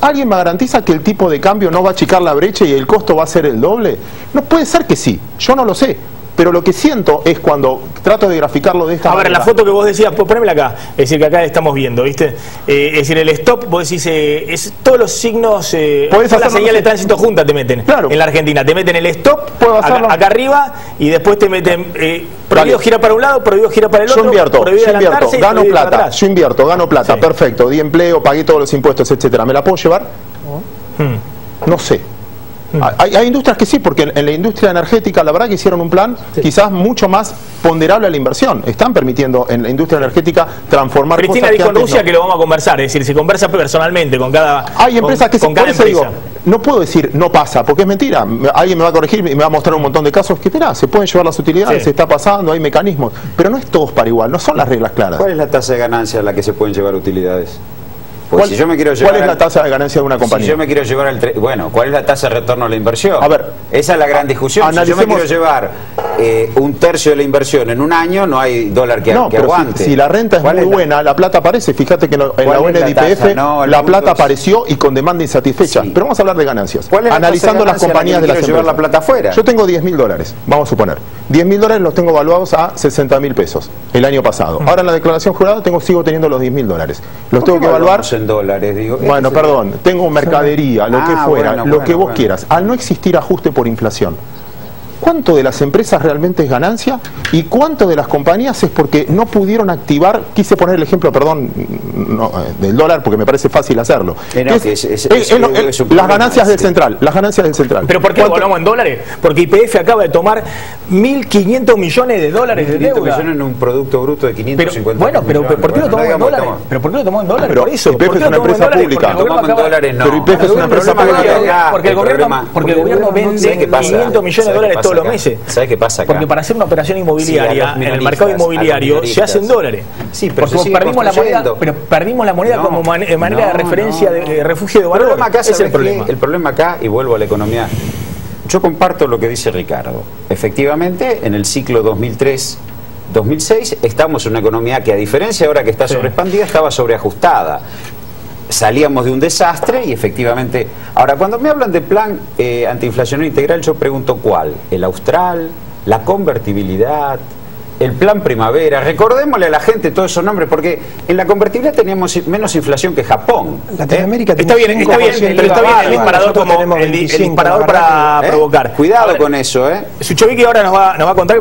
¿alguien me garantiza que el tipo de cambio no va a achicar la brecha y el costo va a ser el doble? No puede ser que sí, yo no lo sé. Pero lo que siento es cuando trato de graficarlo de esta manera. A ver, la foto que vos decías, ponémela acá. Es decir, que acá estamos viendo, ¿viste? Es decir, el stop, vos decís, es todos los signos, todas las señales de tránsito juntas te meten. Claro. En la Argentina, te meten el stop acá arriba y después te meten prohibido girar para un lado, prohibido girar para el otro. Yo invierto, gano plata, sí. Perfecto, di empleo, pagué todos los impuestos, etcétera. ¿Me la puedo llevar? No sé. Hay industrias que sí, porque en la industria energética la verdad que hicieron un plan quizás mucho más ponderable a la inversión. Están permitiendo en la industria energética transformar Cristina cosas dijo en Rusia que lo vamos a conversar, es decir, se conversa personalmente con cada Hay empresas que por eso digo, no puedo decir no pasa, porque es mentira. Alguien me va a corregir y me va a mostrar un montón de casos que se pueden llevar las utilidades, se está pasando, hay mecanismos, pero no es todos para igual, no son las reglas claras. ¿Cuál es la tasa de ganancia a la que se pueden llevar utilidades? Pues si yo me quiero llevar ¿cuál es la tasa de ganancia de una compañía? Si yo me quiero llevar ¿cuál es la tasa de retorno a la inversión? A ver, esa es la gran discusión. Si yo me quiero llevar un tercio de la inversión en un año, no hay dólar que aguante. Si la renta es muy buena, la plata aparece. Fíjate que en la ONE de YPF la plata apareció y con demanda insatisfecha. Pero vamos a hablar de ganancias. Analizando las compañías de las empresas. La plata afuera. Yo tengo $10.000, vamos a suponer. $10.000 los tengo evaluados a $60.000 el año pasado. Ahora en la declaración jurada sigo teniendo los $10.000. Los tengo que evaluar en dólares, digo. Bueno, perdón, tengo mercadería, lo que fuera, lo que vos quieras. Al no existir ajuste por inflación, ¿cuánto de las empresas realmente es ganancia y cuánto de las compañías es porque no pudieron activar? Quise poner el ejemplo, perdón, del dólar porque me parece fácil hacerlo. Las ganancias del central, ¿Pero por qué lo evaluamos en dólares? Porque YPF acaba de tomar $1.500 millones de dólares de deuda. millones en un producto bruto de 550 millones. Pero ¿por qué lo tomó en dólares? ¿Pero por qué lo tomó en dólares? Por eso. YPF es una empresa pública. Pero YPF es una empresa pública. Porque el gobierno vende 500 millones de dólares todos los meses. ¿Sabes qué pasa acá? Porque para hacer una operación inmobiliaria en el mercado inmobiliario se hace en dólares. Sí, pero porque perdimos la moneda como manera de referencia de refugio de valor. Ese es el problema. El problema acá, y vuelvo a la economía, yo comparto lo que dice Ricardo. Efectivamente, en el ciclo 2003-2006 estamos en una economía que, a diferencia ahora que está sobreexpandida, estaba sobreajustada. Salíamos de un desastre y efectivamente... Ahora, cuando me hablan de plan antiinflacionario integral, yo pregunto ¿cuál? ¿El austral? ¿La convertibilidad? ¿El plan primavera? Recordémosle a la gente todos esos nombres, porque en la convertibilidad teníamos menos inflación que Japón. Latinoamérica está bien, pero está bien el disparador como el disparador para provocar. Cuidado con eso, Suchovicki ahora nos va a contar...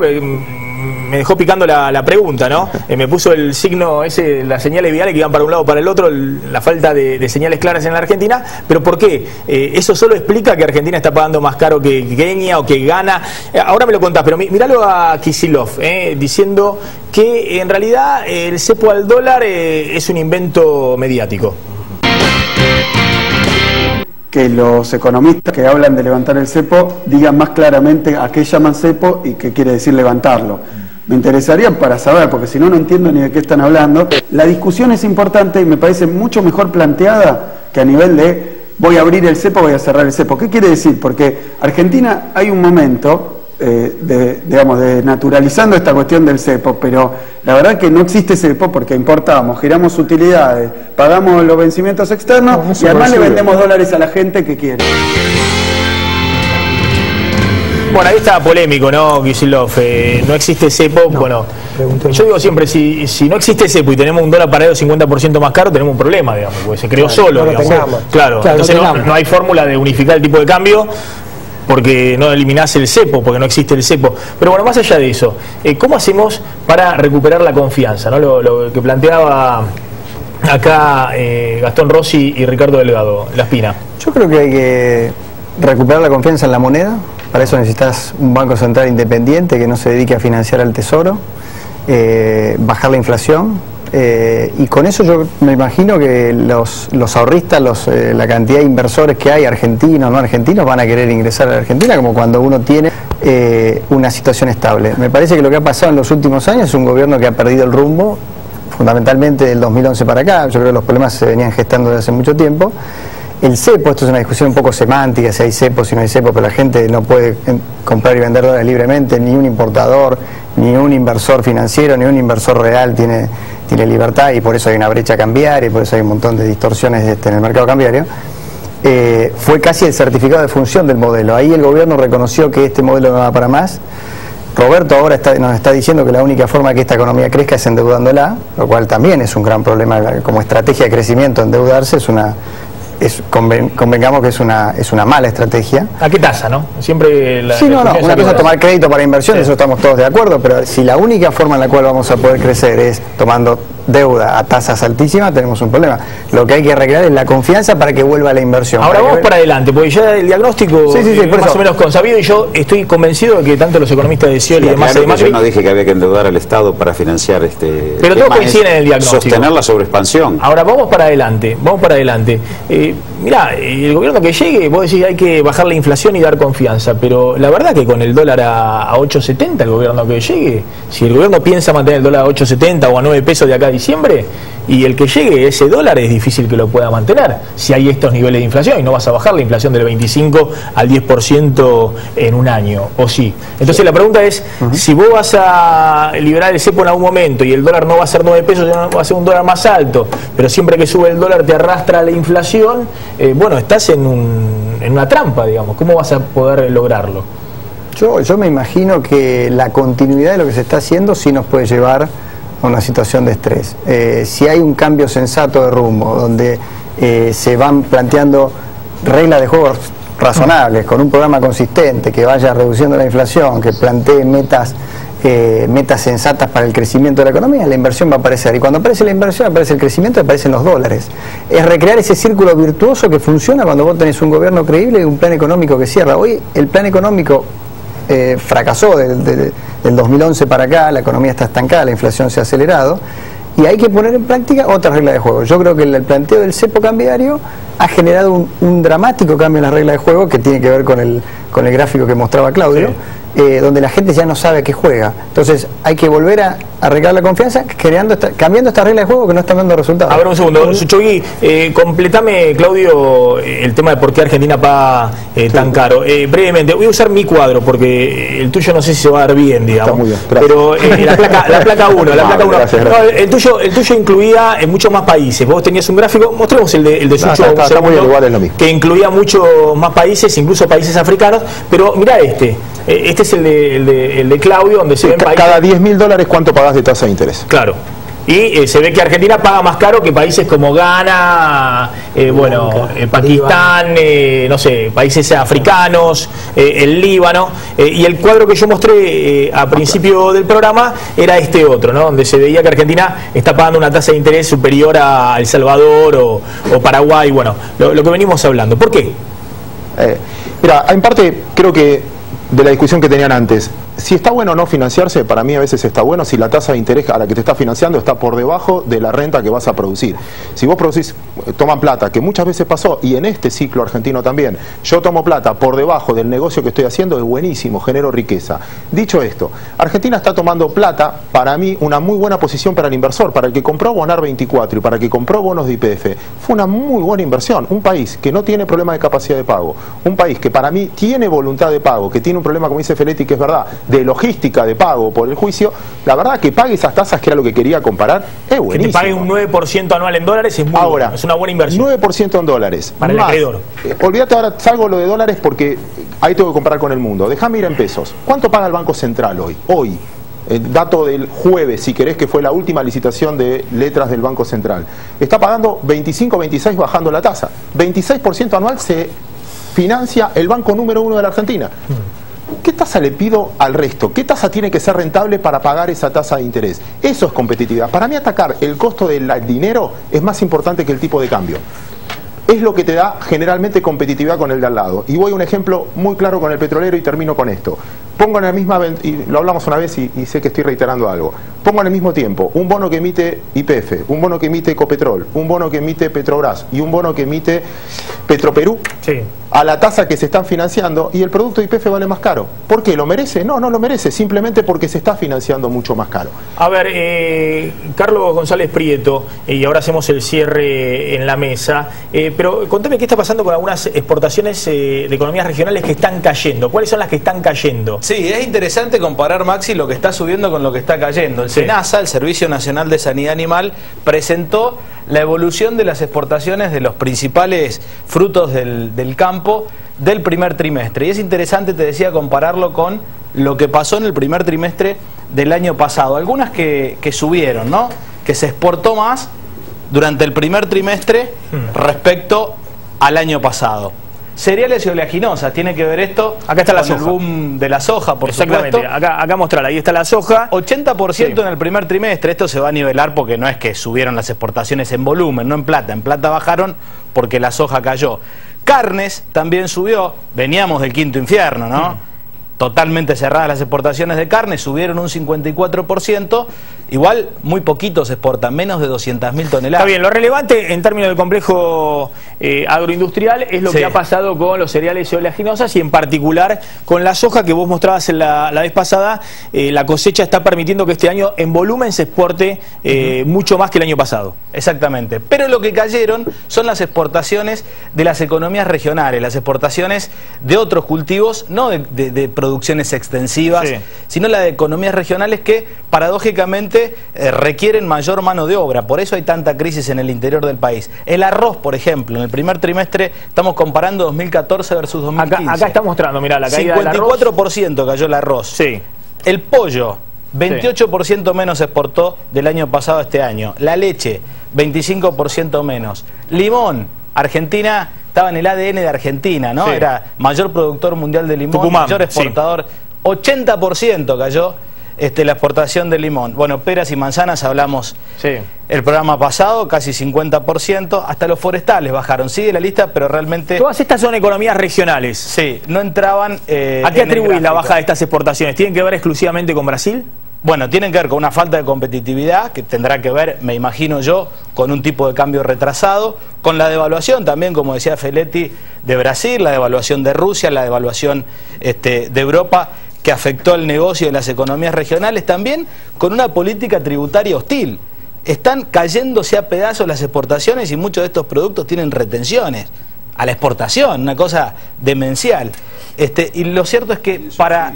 Me dejó picando la pregunta, ¿no? Me puso el signo ese, las señales viales que iban para un lado o para el otro, la falta de señales claras en la Argentina. ¿Pero por qué? ¿Eso solo explica que Argentina está pagando más caro que Kenia o que Ghana? Ahora me lo contás, pero míralo a Kicillof, diciendo que en realidad el cepo al dólar es un invento mediático. Que los economistas que hablan de levantar el cepo digan más claramente a qué llaman cepo y qué quiere decir levantarlo. Me interesaría para saber, porque si no, no entiendo ni de qué están hablando. La discusión es importante y me parece mucho mejor planteada que a nivel de voy a abrir el cepo, voy a cerrar el cepo. ¿Qué quiere decir? Porque Argentina hay un momento... de naturalizando esta cuestión del cepo, pero la verdad que no existe cepo porque importamos, giramos utilidades, pagamos los vencimientos externos y además le vendemos dólares a la gente que quiere. Bueno, ahí está polémico, ¿no, Kicillof? No existe cepo. Bueno, yo digo siempre, si no existe cepo y tenemos un dólar paralelo 50% más caro, tenemos un problema, digamos, porque se creó solo. Claro, entonces no hay fórmula de unificar el tipo de cambio, porque no eliminás el cepo, porque no existe el cepo. Pero bueno, más allá de eso, ¿cómo hacemos para recuperar la confianza? ¿No? Lo que planteaba acá Gastón Rossi y Ricardo Delgado, La Espina. Yo creo que hay que recuperar la confianza en la moneda. Para eso necesitas un Banco Central independiente que no se dedique a financiar al Tesoro, bajar la inflación, Y con eso yo me imagino que los ahorristas, la cantidad de inversores que hay, argentinos, no argentinos, van a querer ingresar a la Argentina, como cuando uno tiene una situación estable. Me parece que lo que ha pasado en los últimos años es un gobierno que ha perdido el rumbo, fundamentalmente del 2011 para acá. Yo creo que los problemas se venían gestando desde hace mucho tiempo. El cepo, esto es una discusión un poco semántica, si hay cepo, si no hay cepo, pero la gente no puede comprar y vender dólares libremente, ni un importador, ni un inversor financiero, ni un inversor real tiene libertad, y por eso hay una brecha cambiaria, y por eso hay un montón de distorsiones en el mercado cambiario. Fue casi el certificado de función del modelo. Ahí el gobierno reconoció que este modelo no da para más. Roberto ahora nos está diciendo que la única forma de que esta economía crezca es endeudándola, lo cual también es un gran problema. Como estrategia de crecimiento, endeudarse convengamos que es una mala estrategia. ¿A qué tasa, no? Siempre una cosa es tomar crédito para inversión, sí. Eso estamos todos de acuerdo, pero si la única forma en la cual vamos a poder crecer es tomando deuda a tasas altísimas, tenemos un problema. Lo que hay que recrear es la confianza para que vuelva la inversión. Ahora vamos para adelante, porque ya el diagnóstico es más o menos consabido, y yo estoy convencido de que tanto los economistas de Scioli y demás... Claro, yo no dije que había que endeudar al Estado para financiar pero todos coinciden en el diagnóstico. Sostener la sobreexpansión. Ahora vamos para adelante. Mirá, el gobierno que llegue, vos decís hay que bajar la inflación y dar confianza, pero la verdad que con el dólar a 8.70, el gobierno que llegue, si el gobierno piensa mantener el dólar a 8.70 o a 9 pesos de acá a diciembre, y el que llegue ese dólar es difícil que lo pueda mantener si hay estos niveles de inflación, y no vas a bajar la inflación del 25 al 10% en un año, ¿o sí? Entonces la pregunta es, si vos vas a liberar el cepo en algún momento y el dólar no va a ser 9 pesos, sino va a ser un dólar más alto, pero siempre que sube el dólar te arrastra la inflación, estás en una trampa, digamos. ¿Cómo vas a poder lograrlo? Yo me imagino que la continuidad de lo que se está haciendo sí nos puede llevar a una situación de estrés. Si hay un cambio sensato de rumbo, donde se van planteando reglas de juego razonables, con un programa consistente que vaya reduciendo la inflación, que plantee metas sensatas para el crecimiento de la economía, la inversión va a aparecer, y cuando aparece la inversión aparece el crecimiento y aparecen los dólares. Es recrear ese círculo virtuoso que funciona cuando vos tenés un gobierno creíble y un plan económico que cierra. Hoy el plan económico fracasó del 2011 para acá, la economía está estancada, la inflación se ha acelerado, y hay que poner en práctica otras reglas de juego. Yo creo que el planteo del cepo cambiario ha generado un dramático cambio en las reglas de juego, que tiene que ver con el gráfico que mostraba Claudio, donde la gente ya no sabe a qué juega. Entonces hay que volver a arreglar la confianza cambiando esta regla de juego que no están dando resultados. A ver, un segundo, Suchogui, completame, Claudio, el tema de por qué Argentina paga tan caro. Brevemente, voy a usar mi cuadro porque el tuyo no sé si se va a dar bien, digamos. Está muy bien, pero la placa 1, Gracias. No, el tuyo incluía en muchos más países. Vos tenías un gráfico, mostremos el de Sucho, está muy bien, igual es lo mismo, que incluía muchos más países, incluso países africanos, pero mirá este es el de Claudio, donde se ven países... Cada $10.000, ¿cuánto pagás de tasa de interés? Claro. Y se ve que Argentina paga más caro que países como Ghana, Pakistán, países africanos, el Líbano. Y el cuadro que yo mostré a principio del programa era este otro, ¿no? Donde se veía que Argentina está pagando una tasa de interés superior a El Salvador o Paraguay. Bueno, lo que venimos hablando. ¿Por qué? Mira, en parte creo que de la discusión que tenían antes, si está bueno o no financiarse, para mí a veces está bueno si la tasa de interés a la que te estás financiando está por debajo de la renta que vas a producir. Si vos producís, toman plata, que muchas veces pasó, y en este ciclo argentino también, yo tomo plata por debajo del negocio que estoy haciendo, es buenísimo, genero riqueza. Dicho esto, Argentina está tomando plata, para mí, una muy buena posición para el inversor, para el que compró Bonar 24 y para el que compró bonos de YPF. Fue una muy buena inversión. Un país que no tiene problema de capacidad de pago, un país que para mí tiene voluntad de pago, que tiene un problema, como dice Feletti, que es verdad, de logística de pago por el juicio, la verdad que pague esas tasas, que era lo que quería comparar, es buenísimo. Que te pague un 9% anual en dólares es muy bueno, es una buena inversión. 9% en dólares. Para el acreedor. Olvídate ahora, salgo lo de dólares porque ahí tengo que comparar con el mundo. Déjame ir en pesos. ¿Cuánto paga el Banco Central hoy? Hoy, el dato del jueves, si querés, que fue la última licitación de letras del Banco Central. Está pagando 25, 26 bajando la tasa. 26% anual se financia el banco número 1 de la Argentina. ¿Qué tasa le pido al resto? ¿Qué tasa tiene que ser rentable para pagar esa tasa de interés? Eso es competitividad. Para mí atacar el costo del dinero es más importante que el tipo de cambio. es lo que te da generalmente competitividad con el de al lado. Y voy a un ejemplo muy claro con el petrolero y termino con esto. Pongo en la misma, y lo hablamos una vez y sé que estoy reiterando algo, pongo en el mismo tiempo un bono que emite YPF, un bono que emite Ecopetrol, un bono que emite Petrobras y un bono que emite Petroperú, sí, a la tasa que se están financiando, y el producto YPF vale más caro. ¿Por qué? ¿Lo merece? No, no lo merece, simplemente porque se está financiando mucho más caro. A ver, Carlos González Prieto, y ahora hacemos el cierre en la mesa, pero contame qué está pasando con algunas exportaciones de economías regionales que están cayendo. ¿Cuáles son las que están cayendo? Sí, es interesante comparar, Maxi, lo que está subiendo con lo que está cayendo. El SENASA, el Servicio Nacional de Sanidad Animal, presentó la evolución de las exportaciones de los principales frutos del campo del primer trimestre. Y es interesante, te decía, compararlo con lo que pasó en el primer trimestre del año pasado. Algunas que subieron, ¿no? Que se exportó más durante el primer trimestre respecto al año pasado. Cereales y oleaginosas, tiene que ver esto. Acá está la soja. El boom de la soja, por supuesto. Acá mostrarla, ahí está la soja. 80% sí, en el primer trimestre. Esto se va a nivelar porque no es que subieron las exportaciones en volumen, no en plata. En plata bajaron porque la soja cayó. Carnes también subió. Veníamos del quinto infierno, ¿no? Totalmente cerradas las exportaciones de carne, subieron un 54%. Igual muy poquito se exporta, menos de 200.000 toneladas. Está bien, lo relevante en términos del complejo agroindustrial es lo que ha pasado con los cereales y oleaginosas y en particular con la soja que vos mostrabas en la vez pasada. La cosecha está permitiendo que este año en volumen se exporte mucho más que el año pasado. Exactamente, pero lo que cayeron son las exportaciones de las economías regionales, las exportaciones de otros cultivos, no de producciones extensivas, sino la de economías regionales que paradójicamente requieren mayor mano de obra. Por eso hay tanta crisis en el interior del país. El arroz, por ejemplo, en el primer trimestre estamos comparando 2014 versus 2015. Acá está mostrando, mirá, la caída del arroz. 54% cayó el arroz. Sí. El pollo, 28% menos exportó del año pasado a este año. La leche, 25% menos. Limón, Argentina estaba en el ADN de Argentina, ¿no? Era mayor productor mundial de limón, Tucumán, mayor exportador. 80% cayó la exportación de limón. Bueno, peras y manzanas hablamos el programa pasado, casi 50%. Hasta los forestales bajaron. Sigue la lista, pero realmente... Todas estas son economías regionales. Sí, no entraban... ¿A qué atribuís la baja de estas exportaciones? ¿Tienen que ver exclusivamente con Brasil? Bueno, tienen que ver con una falta de competitividad, que tendrá que ver, me imagino yo, con un tipo de cambio retrasado, con la devaluación también, como decía Feletti, de Brasil, la devaluación de Rusia, la devaluación de Europa, que afectó el negocio de las economías regionales, también con una política tributaria hostil. Están cayéndose a pedazos las exportaciones y muchos de estos productos tienen retenciones a la exportación, una cosa demencial. Y lo cierto es que para...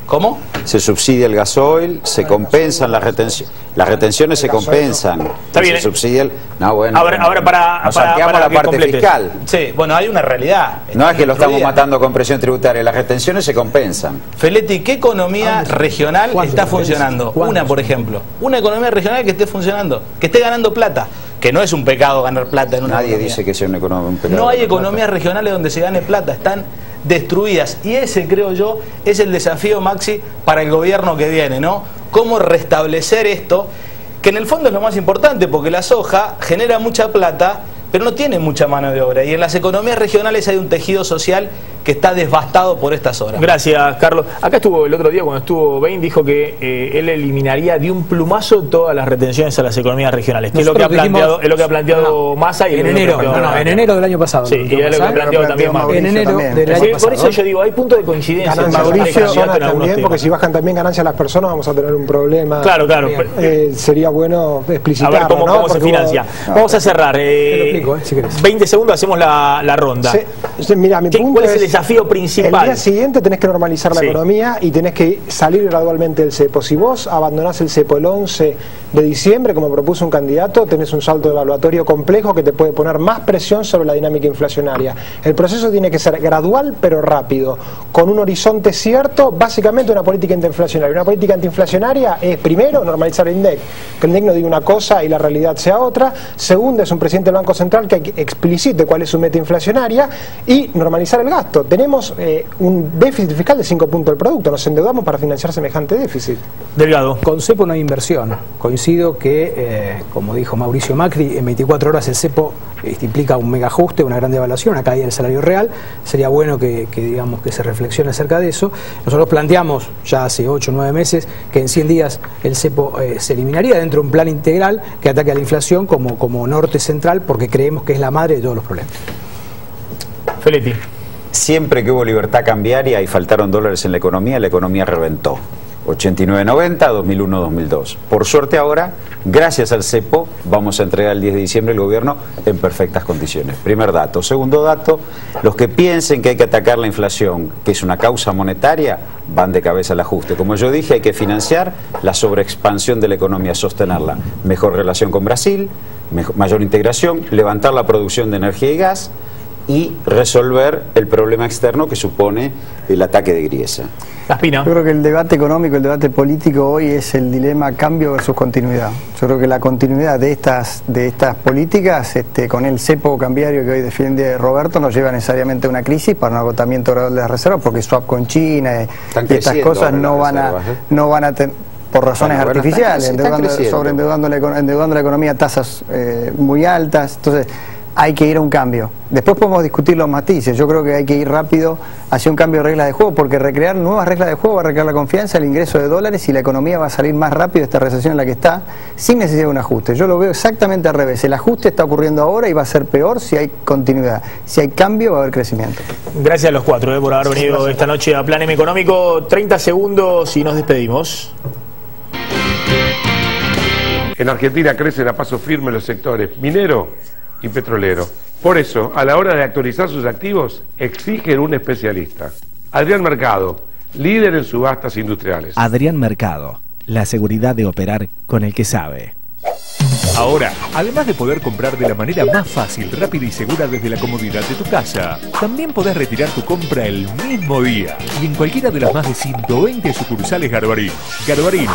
¿Cómo? Se subsidia el gasoil, se compensan las retenciones se compensan. Está bien. Se subsidia el... No, bueno. Ahora nos salteamos la parte fiscal. Sí, bueno, hay una realidad. No es que lo estamos matando con presión tributaria, las retenciones se compensan. Feletti, ¿qué economía regional está funcionando? Una, por ejemplo. Una economía regional que esté funcionando, que esté ganando plata. Que no es un pecado ganar plata en una economía. Nadie dice que sea un pecado. No hay economías regionales donde se gane plata, están destruidas. Y ese, creo yo, es el desafío, Maxi, para el gobierno que viene, ¿no? Cómo restablecer esto, que en el fondo es lo más importante, porque la soja genera mucha plata, pero no tiene mucha mano de obra. Y en las economías regionales hay un tejido social que está devastado por estas horas. Gracias, Carlos. Acá estuvo el otro día, cuando estuvo Bain, dijo que él eliminaría de un plumazo todas las retenciones a las economías regionales, que es lo que ha planteado Massa. En enero del año pasado. Sí, y es lo que ha planteado también Massa. En enero del año pasado. Por eso yo digo, hay puntos de coincidencia. Mauricio, también, porque si bajan también ganancias las personas vamos a tener un problema. Claro. Sería bueno explicitarlo. A ver cómo se financia. Vamos a cerrar. Te lo explico, si querés. 20 segundos, hacemos la ronda. Mira, mi punto ¿cuál es el desafío principal? El día siguiente tenés que normalizar la economía y tenés que salir gradualmente del cepo. Si vos abandonás el cepo el 11 de diciembre, como propuso un candidato, tenés un salto evaluatorio complejo que te puede poner más presión sobre la dinámica inflacionaria. El proceso tiene que ser gradual pero rápido, con un horizonte cierto, básicamente una política antiinflacionaria. Una política antiinflacionaria es, primero, normalizar el INDEC, que el INDEC no diga una cosa y la realidad sea otra. Segundo, es un presidente del Banco Central que explicite cuál es su meta inflacionaria. y normalizar el gasto. Tenemos un déficit fiscal de 5 puntos del producto, nos endeudamos para financiar semejante déficit. Delgado. Con cepo no hay inversión. Coincido que, como dijo Mauricio Macri, en 24 horas el cepo implica un mega ajuste, una gran devaluación, una caída del salario real. Sería bueno digamos, que se reflexione acerca de eso. Nosotros planteamos ya hace 8 o 9 meses que en 100 días el cepo se eliminaría dentro de un plan integral que ataque a la inflación como norte central, porque creemos que es la madre de todos los problemas. Feletti. Siempre que hubo libertad cambiaria y faltaron dólares en la economía reventó. 89-90, 2001-2002. Por suerte ahora, gracias al cepo, vamos a entregar el 10 de diciembre el gobierno en perfectas condiciones. Primer dato. Segundo dato, los que piensen que hay que atacar la inflación, que es una causa monetaria, van de cabeza al ajuste. Como yo dije, hay que financiar la sobreexpansión de la economía, sostenerla. Mejor relación con Brasil, mayor integración, levantar la producción de energía y gas y resolver el problema externo que supone el ataque de Griesa. Yo creo que el debate económico, el debate político hoy es el dilema cambio versus continuidad. Yo creo que la continuidad de estas políticas, con el cepo cambiario que hoy defiende Roberto, nos lleva necesariamente a una crisis para un agotamiento gradual de las reservas, porque swap con China y estas cosas no van a tener, por razones artificiales, sobreendeudando la economía a tasas muy altas. Entonces hay que ir a un cambio. Después podemos discutir los matices. Yo creo que hay que ir rápido hacia un cambio de reglas de juego, porque recrear nuevas reglas de juego va a recrear la confianza, el ingreso de dólares, y la economía va a salir más rápido de esta recesión en la que está, sin necesidad de un ajuste. Yo lo veo exactamente al revés. El ajuste está ocurriendo ahora y va a ser peor si hay continuidad. Si hay cambio, va a haber crecimiento. Gracias a los cuatro por haber venido esta noche a Plan M Económico. 30 segundos y nos despedimos. En Argentina crecen a paso firme los sectores minero y petrolero. Por eso, a la hora de actualizar sus activos, exigen un especialista. Adrián Mercado, líder en subastas industriales. Adrián Mercado, la seguridad de operar con el que sabe. Ahora, además de poder comprar de la manera más fácil, rápida y segura desde la comodidad de tu casa, también podés retirar tu compra el mismo día y en cualquiera de las más de 120 sucursales Garbarino. Garbarino,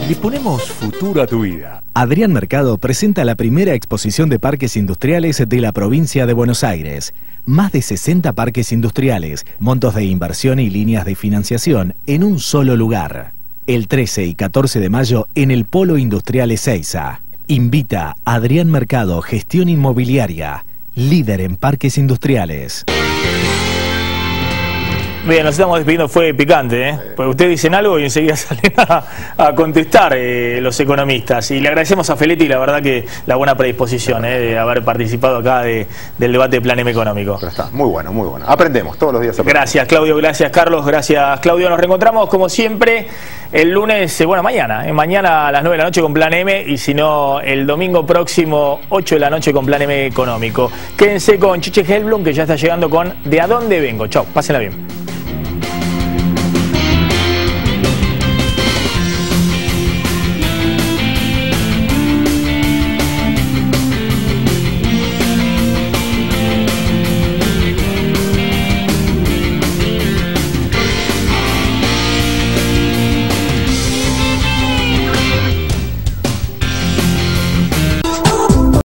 le ponemos futuro a tu vida. Adrián Mercado presenta la primera exposición de parques industriales de la provincia de Buenos Aires. Más de 60 parques industriales, montos de inversión y líneas de financiación en un solo lugar. El 13 y 14 de mayo en el Polo Industrial Ezeiza. Invita a Adrián Mercado, Gestión Inmobiliaria, líder en parques industriales. Bien, nos estamos despidiendo, fue picante, ¿eh? Porque ustedes dicen algo y enseguida salen a contestar los economistas. Y le agradecemos a Feletti, la verdad, que la buena predisposición de haber participado acá del debate de Plan M Económico. Pero está muy bueno, muy bueno. Aprendemos, todos los días aprendemos. Gracias, Claudio, gracias, Carlos, gracias, Claudio. Nos reencontramos, como siempre, el lunes, mañana. Mañana a las 9 de la noche con Plan M, y si no, el domingo próximo, 8 de la noche con Plan M Económico. Quédense con Chiche Helblum, que ya está llegando con ¿De a dónde vengo? Chau, pásenla bien.